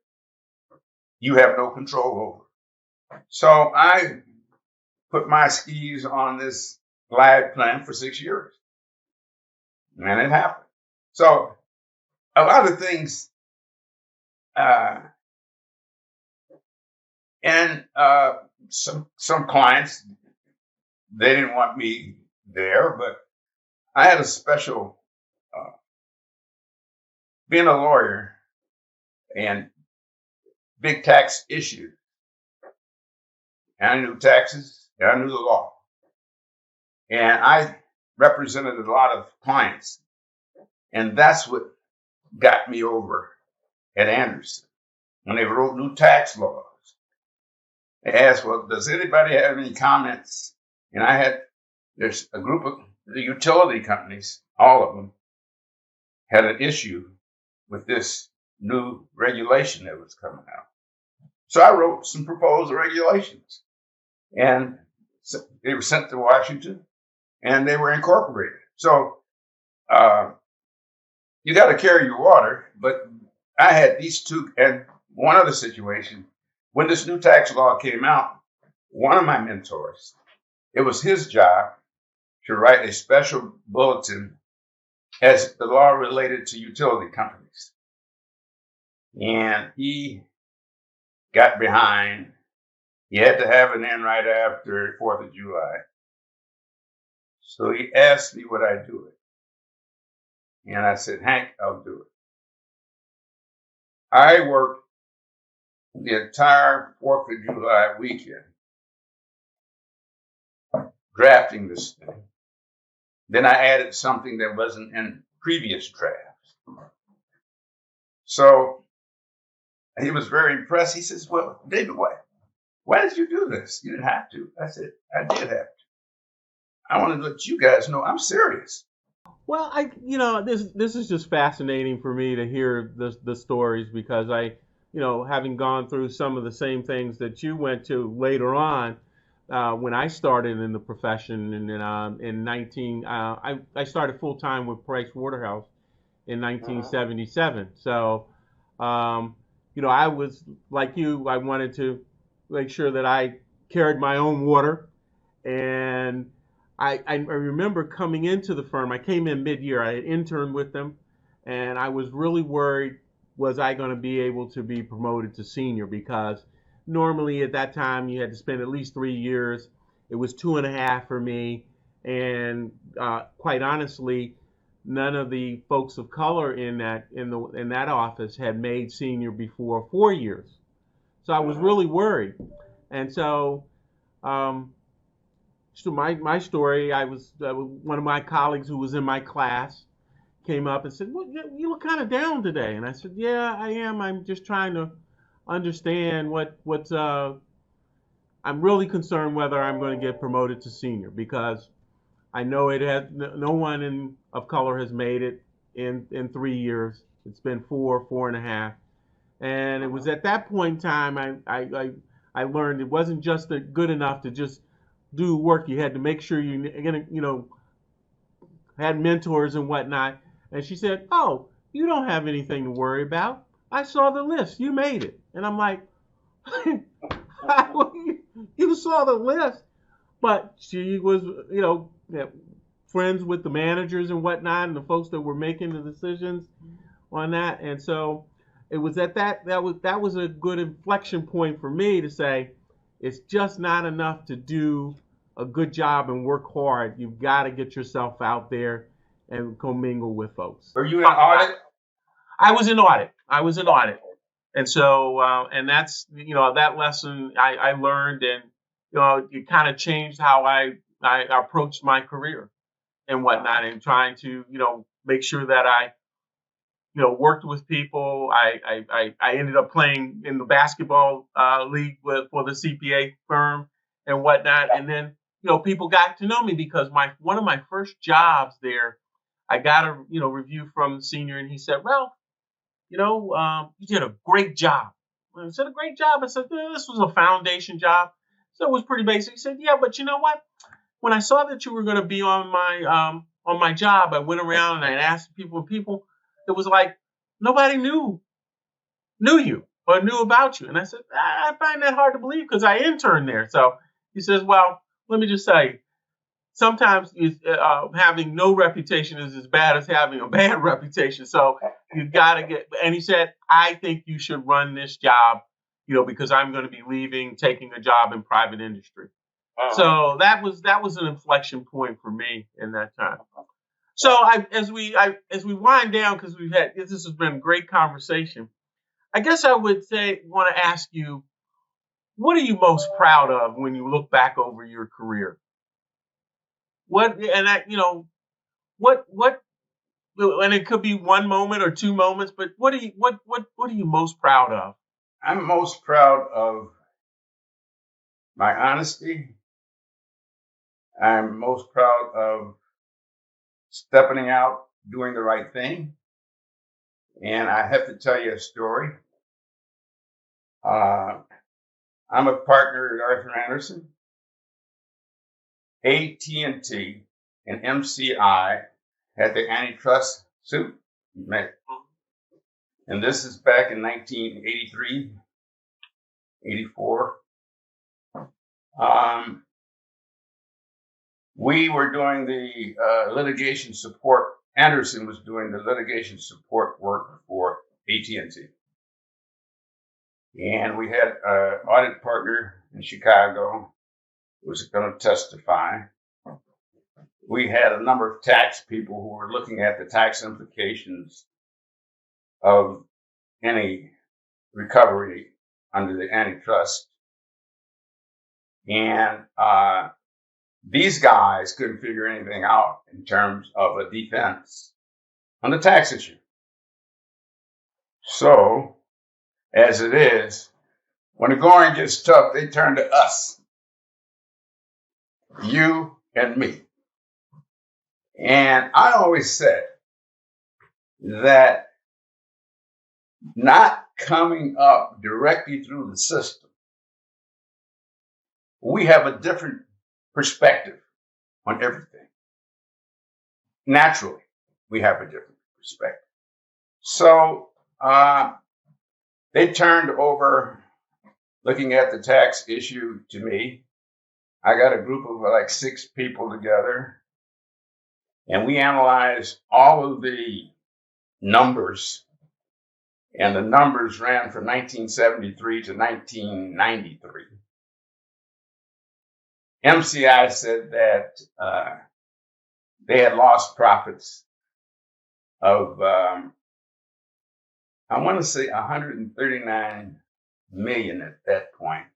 you have no control over. So I put my skis on this glide plan for 6 years. And it happened. So a lot of things, some clients, they didn't want me there, but I had a special, being a lawyer and big tax issues. And I knew taxes, and I knew the law. And I represented a lot of clients. And that's what got me over at Anderson. When they wrote new tax laws, they asked, well, does anybody have any comments? And there's a group of the utility companies, all of them, had an issue with this new regulation that was coming out. So I wrote some proposed regulations. And they were sent to Washington, and they were incorporated. So you got to carry your water, but I had these two, and one other situation. When this new tax law came out, one of my mentors, it was his job to write a special bulletin as the law related to utility companies. And he got behind. He had to have it in right after 4th of July. So he asked me would I do it. And I said, Hank, I'll do it. I worked the entire 4th of July weekend drafting this thing. Then I added something that wasn't in previous drafts. So he was very impressed. He says, "Well, David, why did you do this? You didn't have to." I said, "I did have to. I want to let you guys know I'm serious." Well, this is just fascinating for me to hear the stories because having gone through some of the same things that you went to later on, when I started in the profession, and in 19, I started full time with Price Waterhouse in 1977. So, I was like you. I wanted to make sure that I carried my own water, and I remember coming into the firm. I came in mid-year. I had interned with them, and I was really worried, was I going to be able to be promoted to senior, because normally at that time you had to spend at least 3 years. It was 2.5 for me, and quite honestly, none of the folks of color in that office had made senior before 4 years. So I was really worried, and um, so my story, I was one of my colleagues who was in my class came up and said, "Well, you look kind of down today." And I said, "Yeah, I am. I'm just trying to understand what's. I'm really concerned whether I'm going to get promoted to senior, because I know it has no one of color has made it in 3 years. It's been 4.5, and it was at that point in time I learned it wasn't just good enough to just do work. You had to make sure had mentors and whatnot. And she said, "Oh, you don't have anything to worry about. I saw the list. You made it." And I'm like, "You saw the list?" But she was, friends with the managers and whatnot, and the folks that were making the decisions on that. And so it was at that was a good inflection point for me to say, it's just not enough to do a good job and work hard. You've got to get yourself out there and commingle with folks. Were you in audit? I was in audit. And so, and that's, that lesson I learned, and it kind of changed how I approached my career and whatnot, and trying to make sure that I worked with people. I ended up playing in the basketball league for the CPA firm and whatnot. And then, people got to know me because one of my first jobs there, I got a, review from the senior, and he said, "Well, you did a great job." I said, "A great job?" I said, "This was a foundation job. So it was pretty basic." He said, "Yeah, but you know what? When I saw that you were going to be on my job, I went around and I asked people, it was like nobody knew you or knew about you." And I said, "I find that hard to believe because I interned there." So he says, "Well, let me just say, sometimes having no reputation is as bad as having a bad reputation. So you got to get." And he said, "I think you should run this job, because I'm going to be leaving, taking a job in private industry." So that was an inflection point for me in that time. So as we wind down, because this has been a great conversation, I guess I would want to ask you, what are you most proud of when you look back over your career? What and that what and it could be one moment or two moments, but what are you most proud of? I'm most proud of my honesty. I'm most proud of stepping out, doing the right thing. And I have to tell you a story. Uh, I'm a partner at Arthur Anderson. AT&T and MCI had the antitrust suit, and this is back in 1983, 84. We were doing the litigation support. Anderson was doing the litigation support work for AT&T. And we had an audit partner in Chicago who was going to testify. We had a number of tax people who were looking at the tax implications of any recovery under the antitrust. And These guys couldn't figure anything out in terms of a defense on the tax issue. So, as it is, when the going gets tough, they turn to us, you and me. And I always said that not coming up directly through the system, we have a different perspective on everything. Naturally, we have a different perspective. So they turned over looking at the tax issue to me. I got a group of like 6 people together, and we analyzed all of the numbers, and the numbers ran from 1973 to 1993. MCI said that they had lost profits of, I want to say 139 million at that point.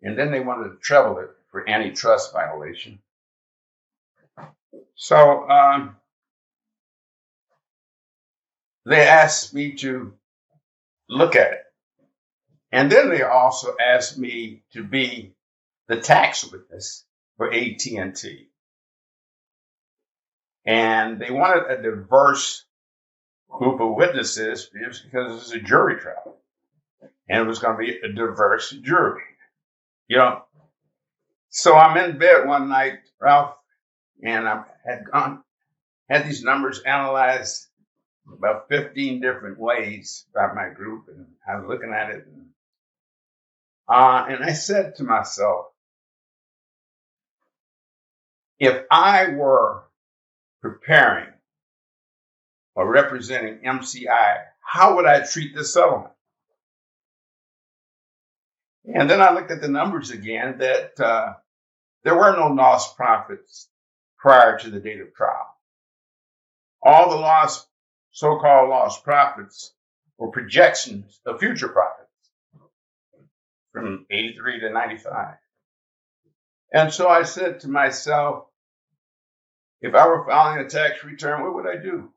And then they wanted to treble it for antitrust violation. So they asked me to look at it. And then they also asked me to be the tax witness for AT&T. And they wanted a diverse group of witnesses because it's a jury trial. And it was going to be a diverse jury. You know, so I'm in bed one night, Ralph, and I had these numbers analyzed about 15 different ways by my group, and I was looking at it, and I said to myself, if I were preparing or representing MCI, how would I treat this settlement? And then I looked at the numbers again that there were no lost profits prior to the date of trial. All the so-called lost profits were projections of future profits from 83 to 95. And so I said to myself, if I were filing a tax return, what would I do?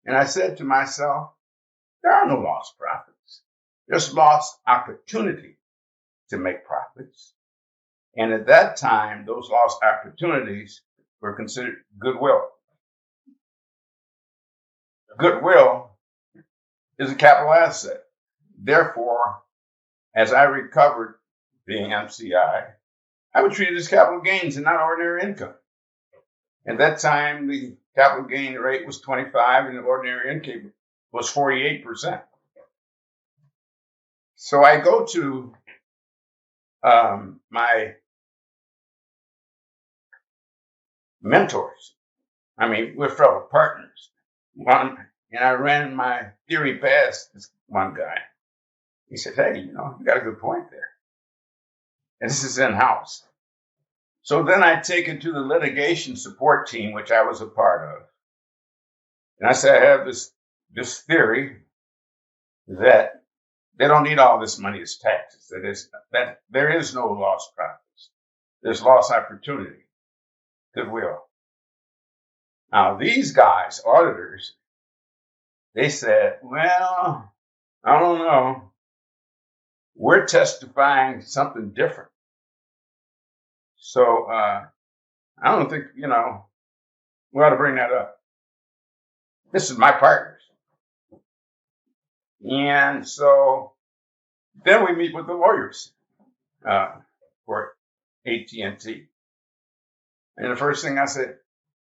And I said to myself, there are no lost profits. There's lost opportunity to make profits. And at that time, those lost opportunities were considered goodwill. Goodwill is a capital asset. Therefore, as I recovered being MCI, I would treat it as capital gains and not ordinary income. At that time, the capital gain rate was 25 and the ordinary income was 48%. So I go to my mentors. I mean, we're fellow partners. And I ran my theory past this one guy. He said, hey, you got a good point there. And this is in-house. So then I take it to the litigation support team, which I was a part of. And I said, I have this theory that they don't need all this money as taxes. That there is no lost profits. There's lost opportunity, goodwill. Now, these guys, auditors, they said, well, I don't know. We're testifying something different. So I don't think, we ought to bring that up. This is my partners. And so then we meet with the lawyers for AT&T. And the first thing I said,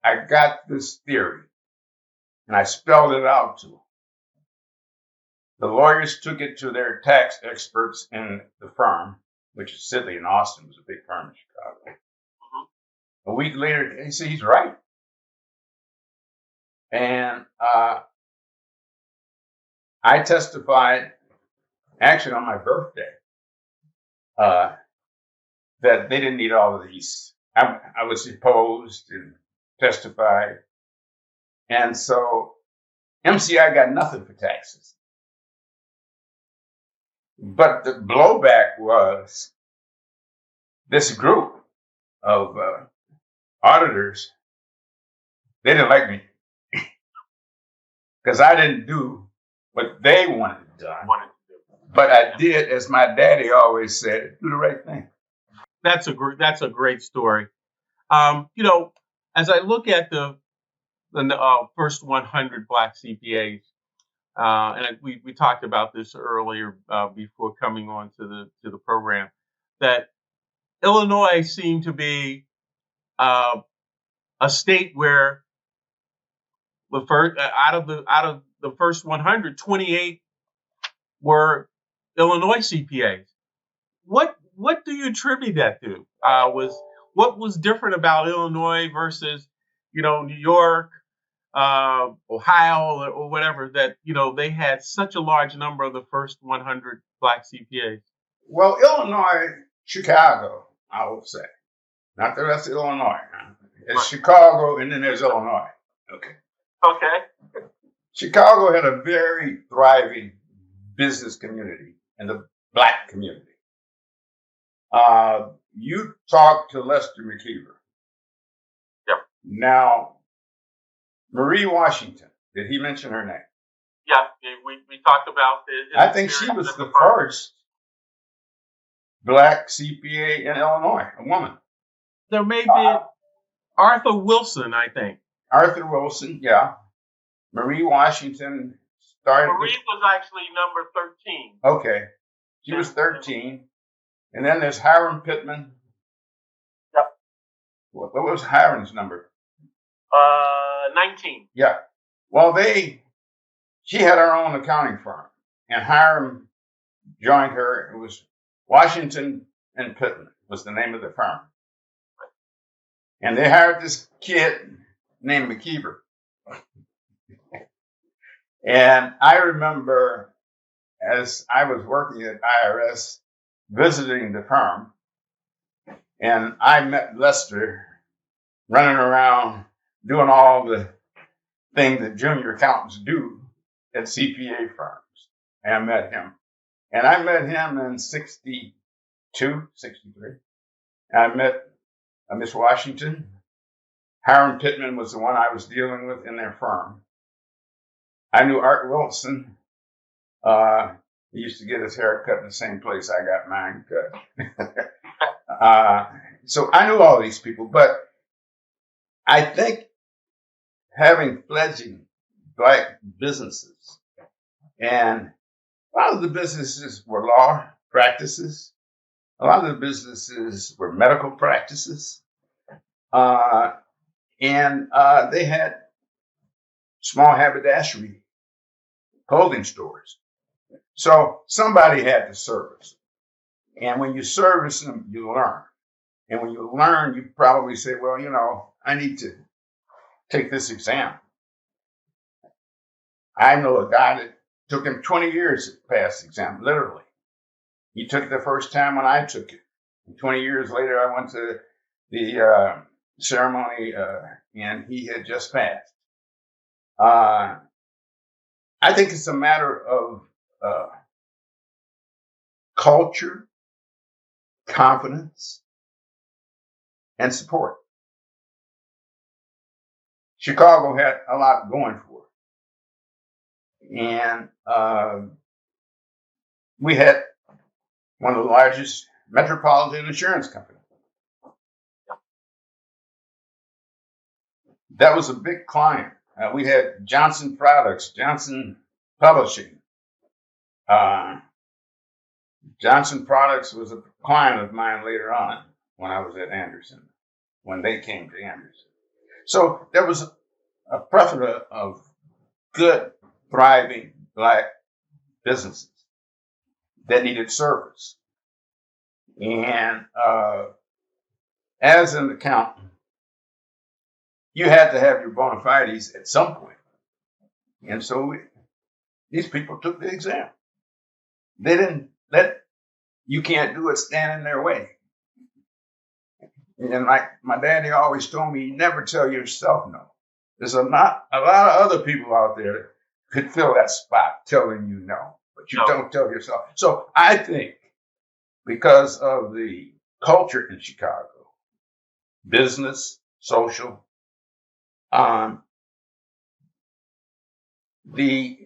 I got this theory. And I spelled it out to them. The lawyers took it to their tax experts in the firm, which is Sidley in Austin, was a big firm in Chicago. A week later, they said, he's right. And I testified, actually on my birthday, that they didn't need all of these. I was deposed and testified. And so MCI got nothing for taxes. But the blowback was this group of auditors, they didn't like me because I didn't do what they wanted done. But I did, as my daddy always said, do the right thing. That's a great story. As I look at the first 100 Black CPAs, we talked about this earlier before coming on to the program, that Illinois seemed to be a state where the first out of the first 100, 28 were Illinois CPAs. What do you attribute that to? What was different about Illinois versus New York, Ohio, or whatever, that they had such a large number of the first 100 Black CPAs? Well, Illinois, Chicago, I would say, not the rest of Illinois. It's Chicago, and then there's Illinois. Okay. Chicago had a very thriving business community and the Black community. You talk to Lester McKeever. Yep. Now, Marie Washington, did he mention her name? Yeah, we talked about it. I think she was the first Black CPA in Illinois, a woman. There may be Arthur Wilson, I think. Arthur Wilson, yeah. Marie Washington started. Marie was actually number 13. Okay. She was 13. And then there's Hiram Pittman. Yep. What was Hiram's number? 19. Yeah. Well, she had her own accounting firm, and Hiram joined her. It was Washington and Pittman was the name of the firm. And they hired this kid named McKeever. And I remember, as I was working at IRS, visiting the firm, and I met Lester running around doing all the things that junior accountants do at CPA firms. And I met him. And I met him in 62, 63. And I met Miss Washington. Hiram Pittman was the one I was dealing with in their firm. I knew Art Wilson. He used to get his hair cut in the same place I got mine cut. So I knew all these people, but I think having fledgling Black businesses, and a lot of the businesses were law practices, a lot of the businesses were medical practices, and they had small haberdashery clothing stores. So somebody had to service. And when you service them, you learn. And when you learn, you probably say, well, I need to take this exam. I know a guy that took him 20 years to pass the exam, literally. He took it the first time when I took it. And 20 years later, I went to the ceremony, and he had just passed. I think it's a matter of culture, confidence, and support. Chicago had a lot going for it. And we had one of the largest metropolitan insurance companies. That was a big client. We had Johnson Products, Johnson Publishing. Johnson Products was a client of mine later on when I was at Anderson, when they came to Anderson. So there was a plethora of good, thriving Black businesses that needed service. And as an accountant, you had to have your bona fides at some point. And so these people took the exam. They didn't let you can't do it stand in their way. And like my daddy always told me, never tell yourself no. There's a lot of other people out there that could fill that spot telling you no, but you don't tell yourself. So I think because of the culture in Chicago, business, social. The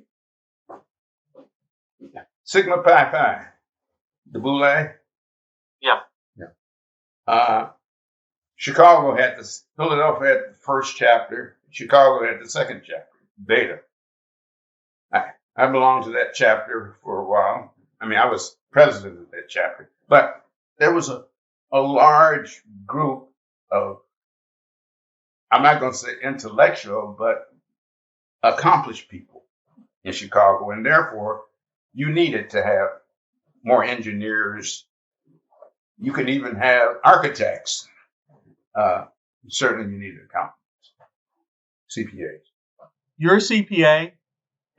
Sigma Pi Phi, the Boule. Yeah. Chicago had this, Philadelphia had the first chapter. Chicago had the second chapter, Beta. I belonged to that chapter for a while. I mean, I was president of that chapter, but there was a large group of, I'm not going to say intellectual, but accomplished people in Chicago. And therefore, you needed to have more engineers. You could even have architects. Certainly, you needed accountants, CPAs. You're a CPA,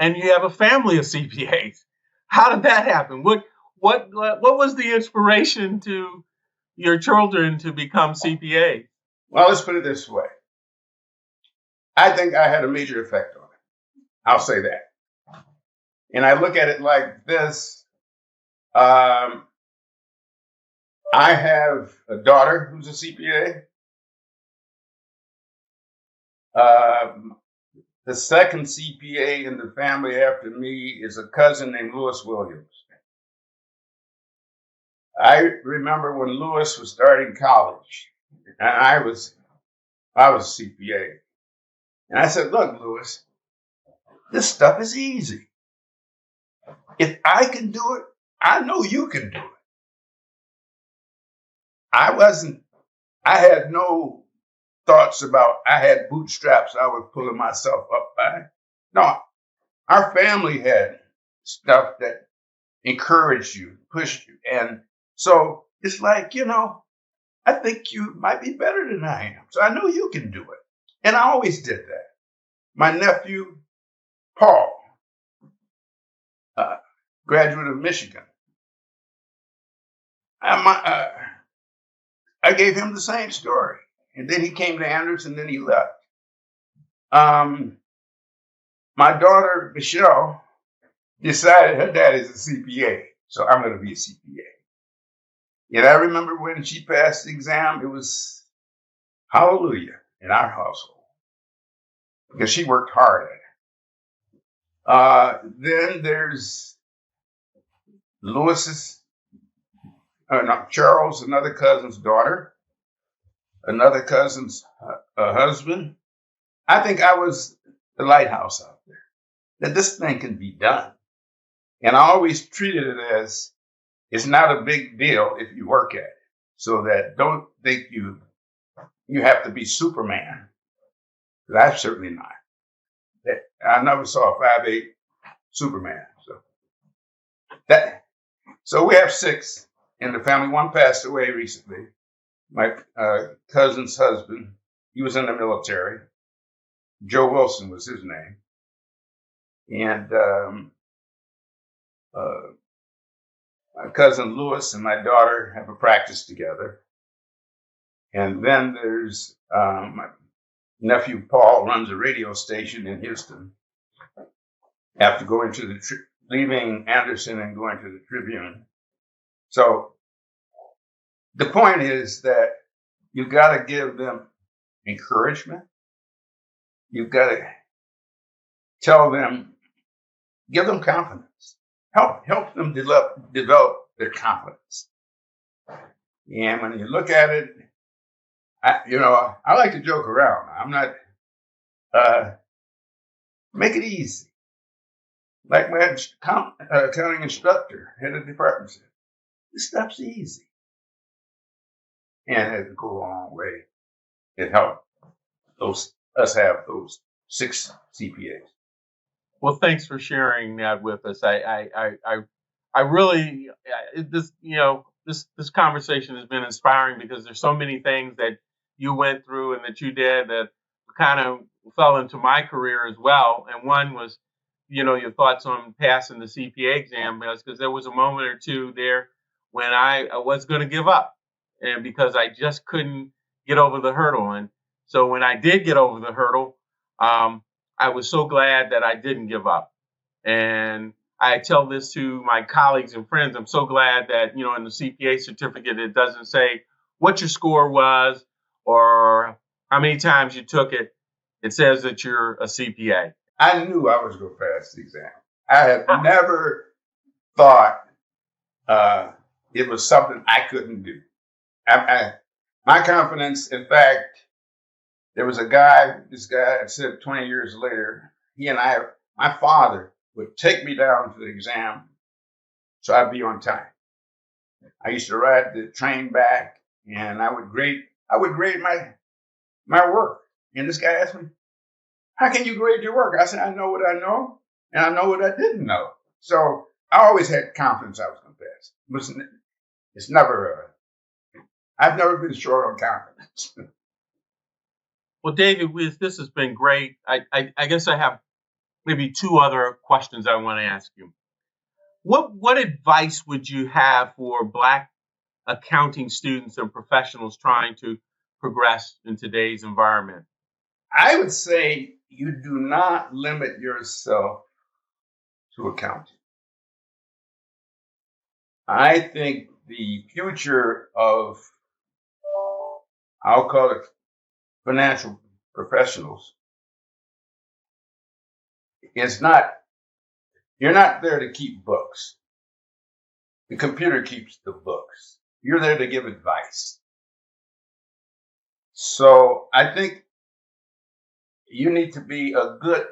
and you have a family of CPAs. How did that happen? What was the inspiration to your children to become CPAs? Well, let's put it this way. I think I had a major effect on it. I'll say that. And I look at it like this. I have a daughter who's a CPA. The second CPA in the family after me is a cousin named Lewis Williams. I remember when Lewis was starting college, and I was a CPA. And I said, look, Lewis, this stuff is easy. If I can do it, I know you can do it. I had no thoughts about, I had bootstraps I was pulling myself up by. No, our family had stuff that encouraged you, pushed you. And so it's like, I think you might be better than I am. So I know you can do it. And I always did that. My nephew, Paul, graduate of Michigan. I gave him the same story. And then he came to Anderson, then he left. My daughter, Michelle, decided her dad is a CPA. So I'm going to be a CPA. And I remember when she passed the exam, it was hallelujah in our household. Because she worked hard at it. Then there's Charles, another cousin's daughter, another cousin's husband. I think I was the lighthouse out there, that this thing can be done. And I always treated it as, it's not a big deal if you work at it. So that don't think you have to be Superman. That's certainly not. I never saw a 5'8" Superman. So we have 6 in the family. One passed away recently. My cousin's husband, he was in the military. Joe Wilson was his name. And my cousin Lewis and my daughter have a practice together. And then there's my nephew Paul runs a radio station in Houston. After going to leaving Anderson and going to the Tribune. So the point is that you've got to give them encouragement. You've got to tell them, give them confidence. Help them develop their confidence. And when you look at it, I like to joke around. I'm not, make it easy. Like my accounting instructor, head of the department said, this stuff's easy. And it go a long way. It helped us have those 6 CPAs. Well, thanks for sharing that with us. I really, this conversation has been inspiring because there's so many things that you went through and that you did that kind of fell into my career as well. And one was, your thoughts on passing the CPA exam, because there was a moment or two there when I was going to give up, and because I just couldn't get over the hurdle. And so when I did get over the hurdle, I was so glad that I didn't give up. And I tell this to my colleagues and friends. I'm so glad that, in the CPA certificate, it doesn't say what your score was or how many times you took it, it says that you're a CPA? I knew I was going to pass the exam. I had never thought it was something I couldn't do. My confidence, in fact, there was this guy I said 20 years later, my father would take me down to the exam so I'd be on time. I used to ride the train back and I would grade my work. And this guy asked me, how can you grade your work? I said, I know what I know and I know what I didn't know. So I always had confidence I was going to pass. It's never, I've never been short on confidence. Well, David, this has been great. I guess I have maybe two other questions I want to ask you. What advice would you have for Black accounting students and professionals trying to progress in today's environment? I would say you do not limit yourself to accounting. I think the future of, I'll call it financial professionals, is not, you're not there to keep books. The computer keeps the books. You're there to give advice. So I think you need to be a good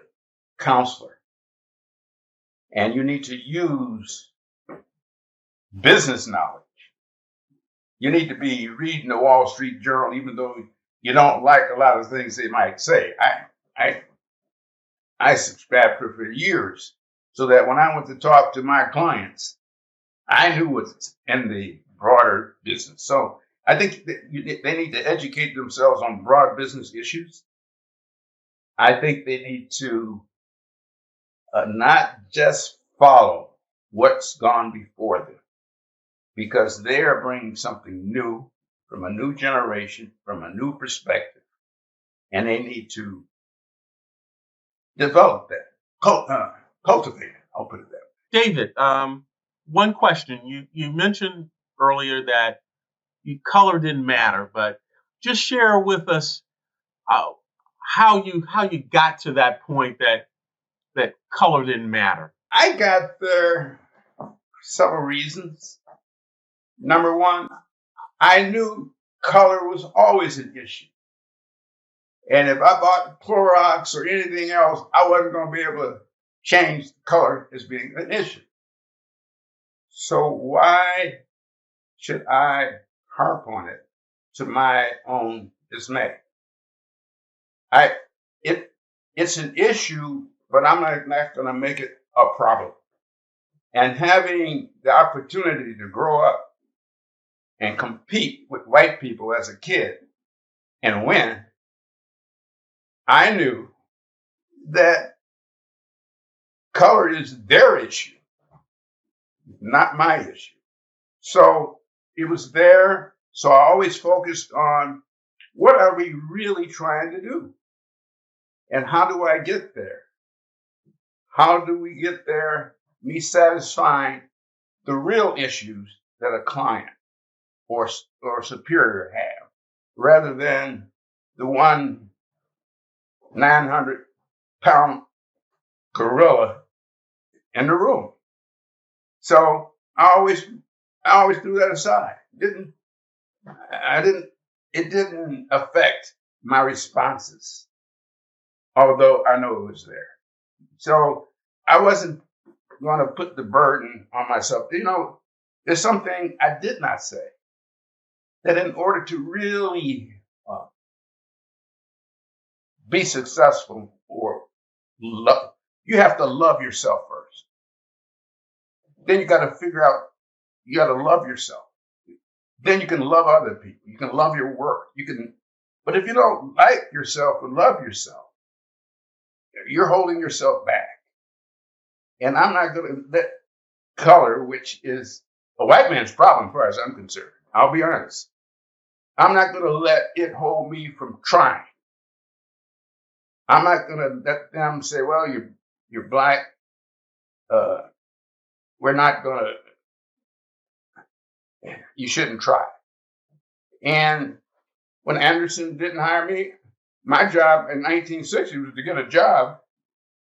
counselor and you need to use business knowledge. You need to be reading the Wall Street Journal, even though you don't like a lot of things they might say. I subscribed to it for years so that when I went to talk to my clients, I knew what's in the broader business. So I think they need to educate themselves on broad business issues. I think they need to not just follow what's gone before them, because they are bringing something new from a new generation, from a new perspective, and they need to develop that, cultivate it. I'll put it that way. David, one question. You mentioned earlier that color didn't matter, but just share with us how you got to that point that color didn't matter. I got there for several reasons. Number one, I knew color was always an issue. And if I bought Clorox or anything else, I wasn't going to be able to change the color as being an issue. So why should I harp on it to my own dismay? It's an issue, but I'm not going to make it a problem. And having the opportunity to grow up and compete with white people as a kid and win, I knew that color is their issue, not my issue. So it was there. So I always focused on what are we really trying to do? And how do I get there? How do we get there? Me satisfying the real issues that a client or superior have, rather than the one 900-pound gorilla in the room. So I always threw that aside. It didn't affect my responses, although I know it was there. So I wasn't going to put the burden on myself. There's something I did not say, that in order to really be successful or love, you have to love yourself first. Then you got to figure out, you got to love yourself. Then you can love other people. You can love your work. But if you don't like yourself and love yourself, you're holding yourself back. And I'm not going to let color, which is a white man's problem as far as I'm concerned, I'll be honest. I'm not going to let it hold me from trying. I'm not going to let them say, well, you're black. We're not going to, you shouldn't try. And When Anderson didn't hire me, my job in 1960 was to get a job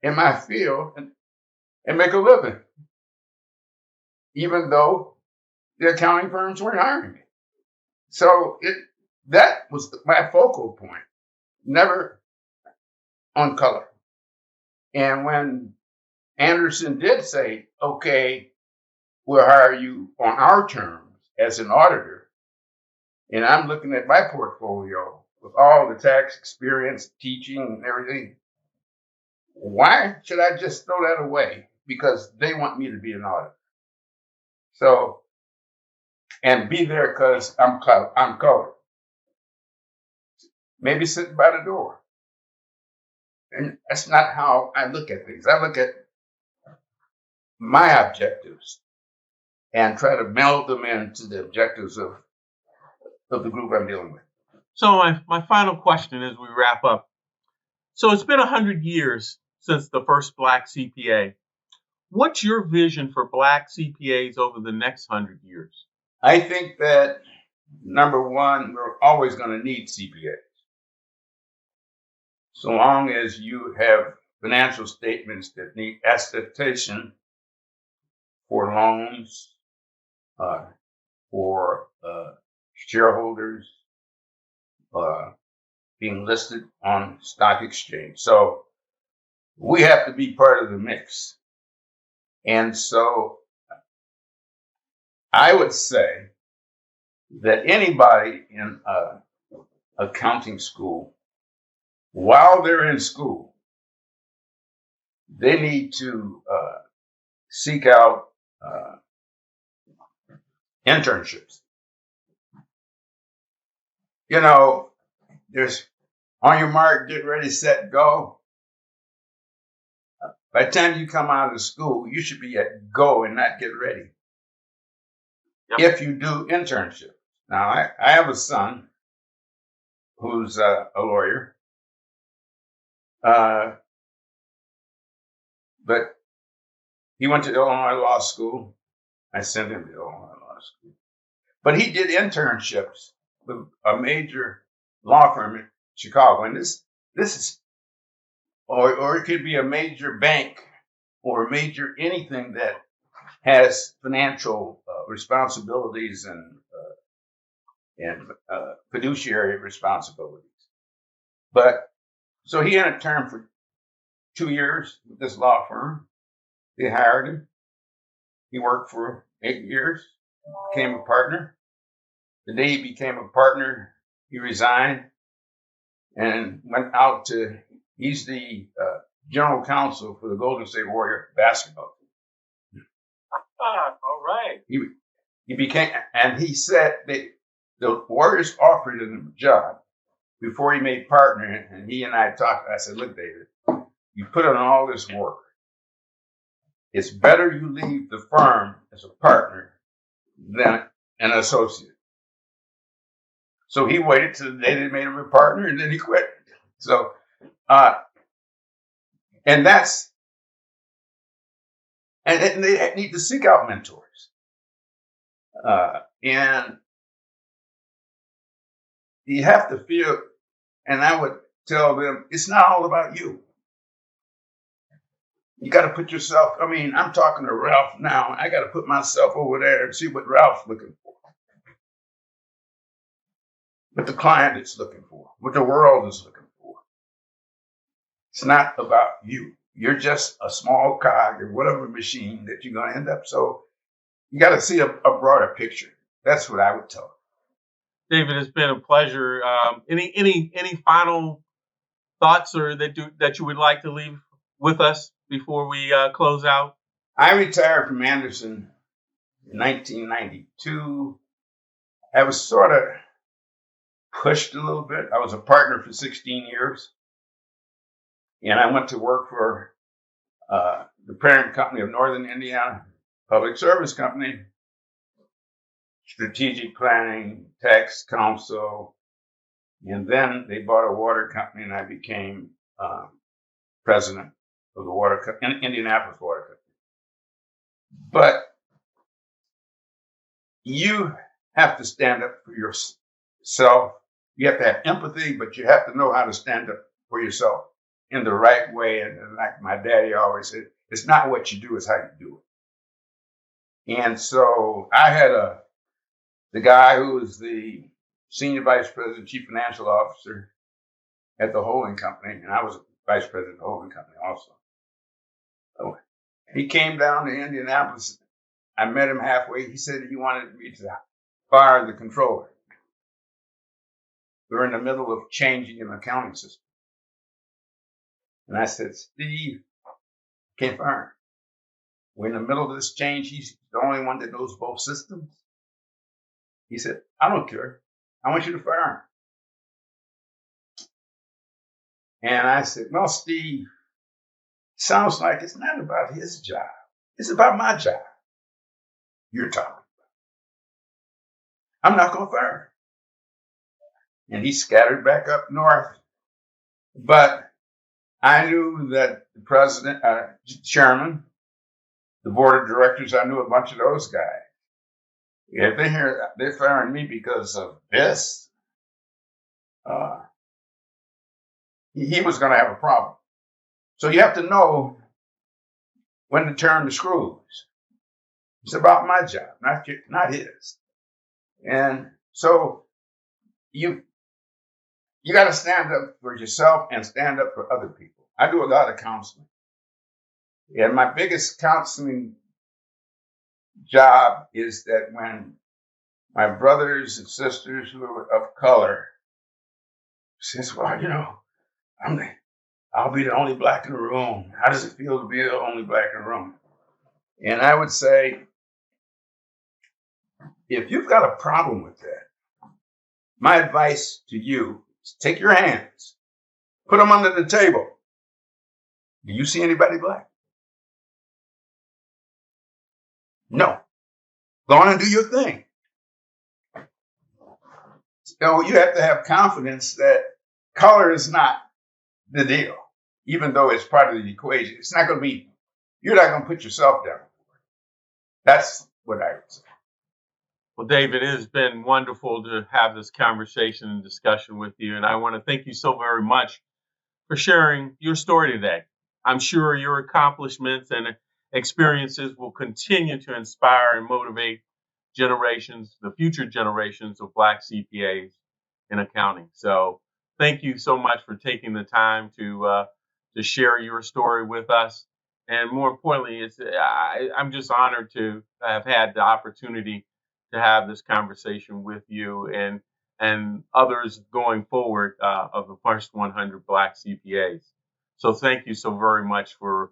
in my field and make a living, even though the accounting firms weren't hiring me. So that was my focal point, never on color. And when Anderson did say, okay, we'll hire you on our terms as an auditor, and I'm looking at my portfolio with all the tax experience, teaching, and everything, why should I just throw that away? Because they want me to be an auditor. So, and be there because I'm colored. Maybe sitting by the door. And that's not how I look at things. I look at my objectives and try to meld them into the objectives of the group I'm dealing with. So my final question as we wrap up. So it's been 100 years since the first Black CPA. What's your vision for Black CPAs over the next 100 years? I think that, number one, we're always going to need CPAs. So long as you have financial statements that need attestation for loans, for shareholders, being listed on stock exchange. So we have to be part of the mix. And so I would say that anybody in accounting school, while they're in school, they need to seek out internships. You know, there's on your mark, get ready, set, go. By the time you come out of school, you should be at go and not get ready. Yep. If you do internships. Now, I have a son who's a lawyer, but he went to Illinois Law School. I sent him to Illinois Law School. But he did internships with a major law firm in Chicago. And this is, or it could be a major bank or a major anything that has financial responsibilities and fiduciary responsibilities. But so he had a term for 2 years with this law firm. They hired him. He worked for 8 years, became a partner. The day he became a partner, he resigned and went out to, he's the general counsel for the Golden State Warrior basketball team. All right. He became, and he said the Warriors offered him a job before he made partner, and he and I talked. I said, look, David, you put in all this work. It's better you leave the firm as a partner than an associate. So he waited till the day they made him a partner, and then he quit. So, and that's, and they need to seek out mentors. And you have to feel, and I would tell them, it's not all about you. You got to put yourself, I mean, I'm talking to Ralph now. I got to put myself over there and see what Ralph's looking for. What the client is looking for. What the world is looking for. It's not about you. You're just a small cog or whatever machine that you're going to end up. So you got to see a broader picture. That's what I would tell them. David, it's been a pleasure. Any final thoughts or that you would like to leave with us before we close out? I retired from Anderson in 1992. I was sort of pushed a little bit. I was a partner for 16 years. And I went to work for the parent company of Northern Indiana Public Service Company, strategic planning, tax counsel. And then they bought a water company and I became president of the Indianapolis Water Company. But you have to stand up for yourself You have to have empathy, but you have to know how to stand up for yourself in the right way. And like my daddy always said, it's not what you do, it's how you do it. And so I had the guy who was the senior vice president, chief financial officer at the holding company, and I was vice president of the holding company also. So he came down to Indianapolis. I met him halfway. He said he wanted me to fire the controller. We were in the middle of changing an accounting system. And I said, Steve, can't fire him. We're in the middle of this change. He's the only one that knows both systems. He said, I don't care. I want you to fire him. And I said, well, Steve, sounds like it's not about his job. It's about my job you're talking about. I'm not going to fire him. And he scattered back up north. But I knew that the president, chairman, the board of directors, I knew a bunch of those guys. If they hear they're firing me because of this, he was going to have a problem. So you have to know when to turn the screws. It's about my job, not his. And so you got to stand up for yourself and stand up for other people. I do a lot of counseling. And my biggest counseling job is that when my brothers and sisters who are of color says, well, I'll be the only black in the room. How does it feel to be the only black in the room? And I would say, if you've got a problem with that, my advice to you is take your hands, put them under the table. Do you see anybody black? No. Go on and do your thing. So you have to have confidence that color is not the deal, even though it's part of the equation. It's not going to be, you're not going to put yourself down. That's what I would say. Well, David, it has been wonderful to have this conversation and discussion with you. And I want to thank you so very much for sharing your story today. I'm sure your accomplishments and experiences will continue to inspire and motivate the future generations of Black CPAs in accounting. So thank you so much for taking the time to share your story with us. And more importantly, I'm just honored to have had the opportunity to have this conversation with you and others going forward of the first 100 Black CPAs. So thank you so very much for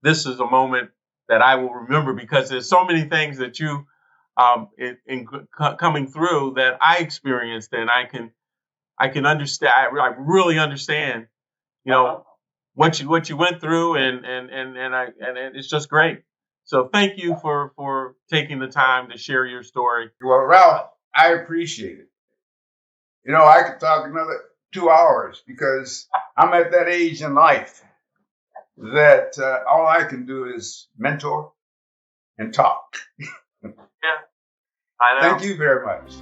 this is a moment that I will remember because there's so many things that you coming through that I experienced, and I can understand. I really understand, what you went through, and it's just great. So thank you for taking the time to share your story. Well, Ralph, I appreciate it. I could talk another 2 hours because I'm at that age in life that all I can do is mentor and talk. Yeah, I know. Thank you very much.